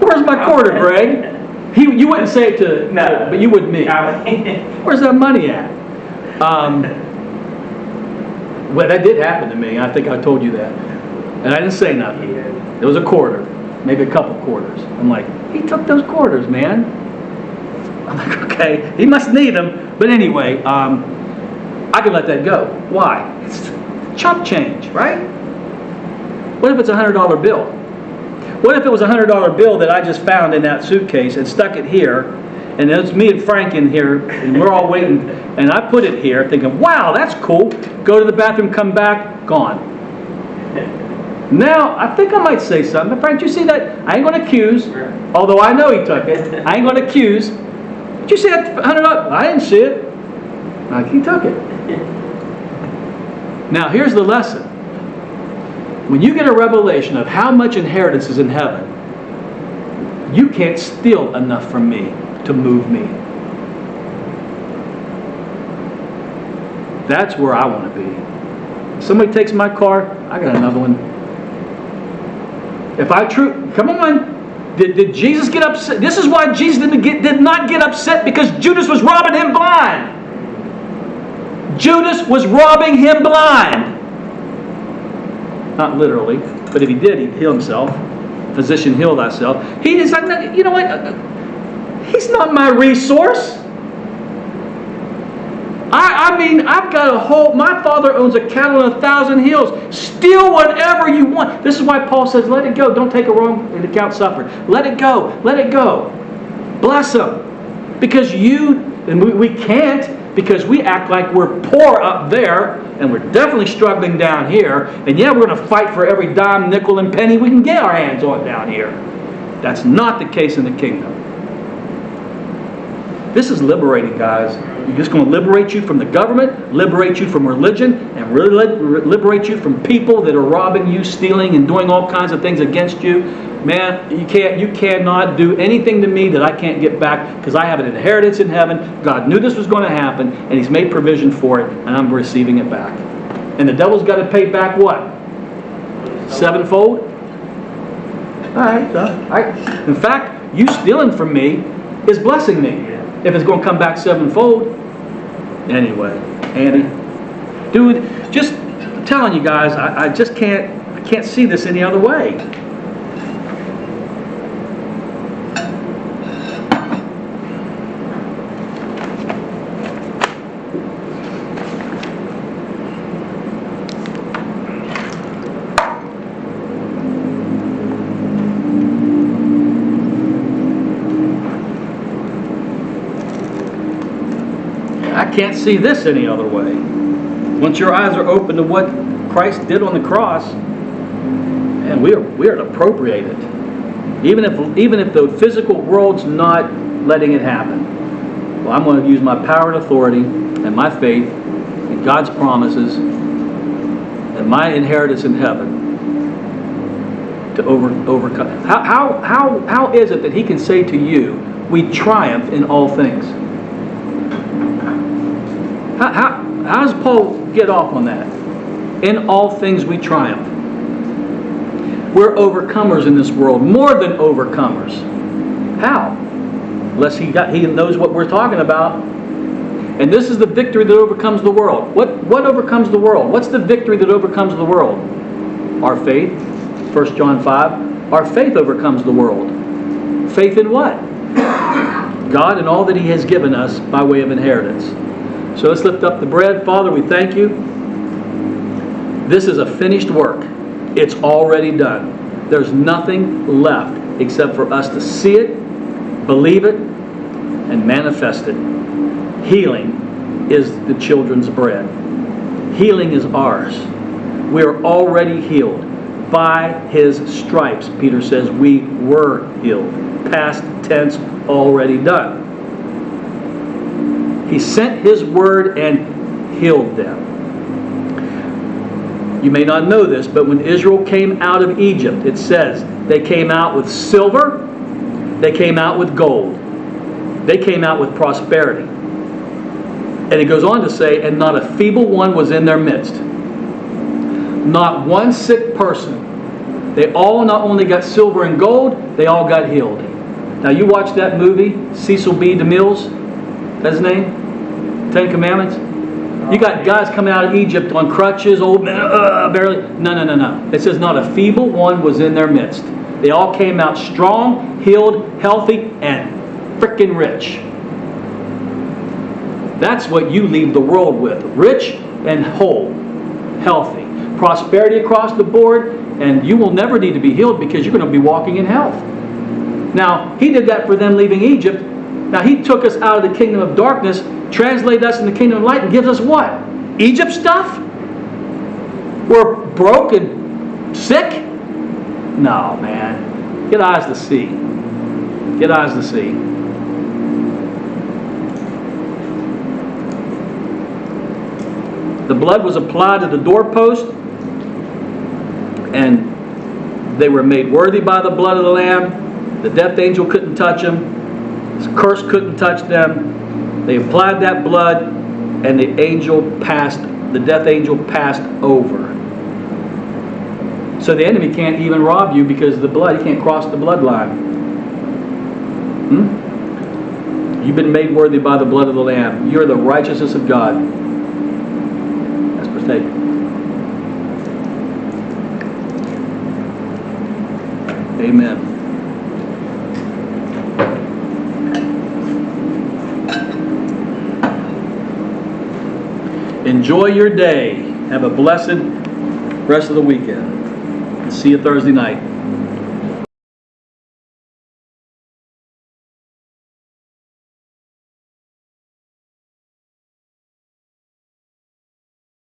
Speaker 2: Where's my quarter, Greg? You wouldn't say it to no, but you would me. Where's that money at? Well, that did happen to me. I think I told you that, and I didn't say nothing. It was a quarter, maybe a couple quarters. I'm like, he took those quarters, man. I'm like, okay, he must need them. But anyway, I can let that go. Why? It's chump change, right? What if it's a $100 bill? What if it was a $100 bill that I just found in that suitcase and stuck it here, and it's me and Frank in here, and we're all waiting, and I put it here thinking, wow, that's cool. Go to the bathroom, come back, gone. Now, I think I might say something. But Frank, did you see that? I ain't going to accuse, although I know he took it. I ain't going to accuse. Did you see that $100? I didn't see it. Like, he took it. Now, here's the lesson. When you get a revelation of how much inheritance is in heaven, you can't steal enough from me to move me. That's where I want to be. Somebody takes my car, I got another one. If I come on, did Jesus get upset? This is why Jesus did not get upset, because Judas was robbing him blind. Judas was robbing him blind. Not literally, but if he did, he'd heal himself. Physician, heal thyself. He is, you know what? He's not my resource. I mean, I've got a whole, my Father owns a cattle on 1,000 hills. Steal whatever you want. This is why Paul says, let it go. Don't take a wrong account suffered. Let it go. Let it go. Bless them. Because we can't, because we act like we're poor up there, and we're definitely struggling down here. And yeah, we're going to fight for every dime, nickel, and penny we can get our hands on down here. That's not the case in the kingdom. This is liberating, guys. It's going to liberate you from the government, liberate you from religion, and really liberate you from people that are robbing you, stealing, and doing all kinds of things against you. Man, you cannot do anything to me that I can't get back, because I have an inheritance in heaven. God knew this was going to happen, and He's made provision for it, and I'm receiving it back. And the devil's got to pay back what? Sevenfold? All right. In fact, you stealing from me is blessing me. If it's going to come back sevenfold. Anyway, Andy, dude, just telling you guys, I just can't see this any other way. I can't see this any other way. Once your eyes are open to what Christ did on the cross, and we are to appropriate it. Even if the physical world's not letting it happen. Well, I'm going to use my power and authority and my faith in God's promises and my inheritance in heaven to overcome. How is it that He can say to you, we triumph in all things? How does Paul get off on that? In all things we triumph. We're overcomers in this world, more than overcomers. How? Unless he knows what we're talking about. And this is the victory that overcomes the world. What overcomes the world? What's the victory that overcomes the world? Our faith. 1 John 5. Our faith overcomes the world. Faith in what? God and all that He has given us by way of inheritance. So let's lift up the bread. Father, we thank You. This is a finished work. It's already done. There's nothing left except for us to see it, believe it, and manifest it. Healing is the children's bread. Healing is ours. We are already healed. By His stripes, Peter says, we were healed. Past tense, already done. He sent His word and healed them. You may not know this, but when Israel came out of Egypt, it says they came out with silver, they came out with gold, they came out with prosperity. And it goes on to say, and not a feeble one was in their midst. Not one sick person. They all not only got silver and gold, they all got healed. Now you watch that movie, Cecil B. DeMille's, that's his name? Ten Commandments. You got guys coming out of Egypt on crutches, old men, barely. No. It says not a feeble one was in their midst. They all came out strong, healed, healthy, and frickin' rich. That's what you leave the world with. Rich and whole. Healthy. Prosperity across the board, and you will never need to be healed because you're going to be walking in health. Now, He did that for them leaving Egypt. Now, He took us out of the kingdom of darkness, translated us in the kingdom of light, and gives us what? Egypt stuff? We're broke, sick? No, man. Get eyes to see. Get eyes to see. The blood was applied to the doorpost, and they were made worthy by the blood of the Lamb. The death angel couldn't touch them. The curse couldn't touch them. They applied that blood, and the death angel passed over. So the enemy can't even rob you because of the blood. He can't cross the bloodline. You've been made worthy by the blood of the Lamb. You're the righteousness of God. That's partake. Amen. Enjoy your day. Have a blessed rest of the weekend. See you Thursday night.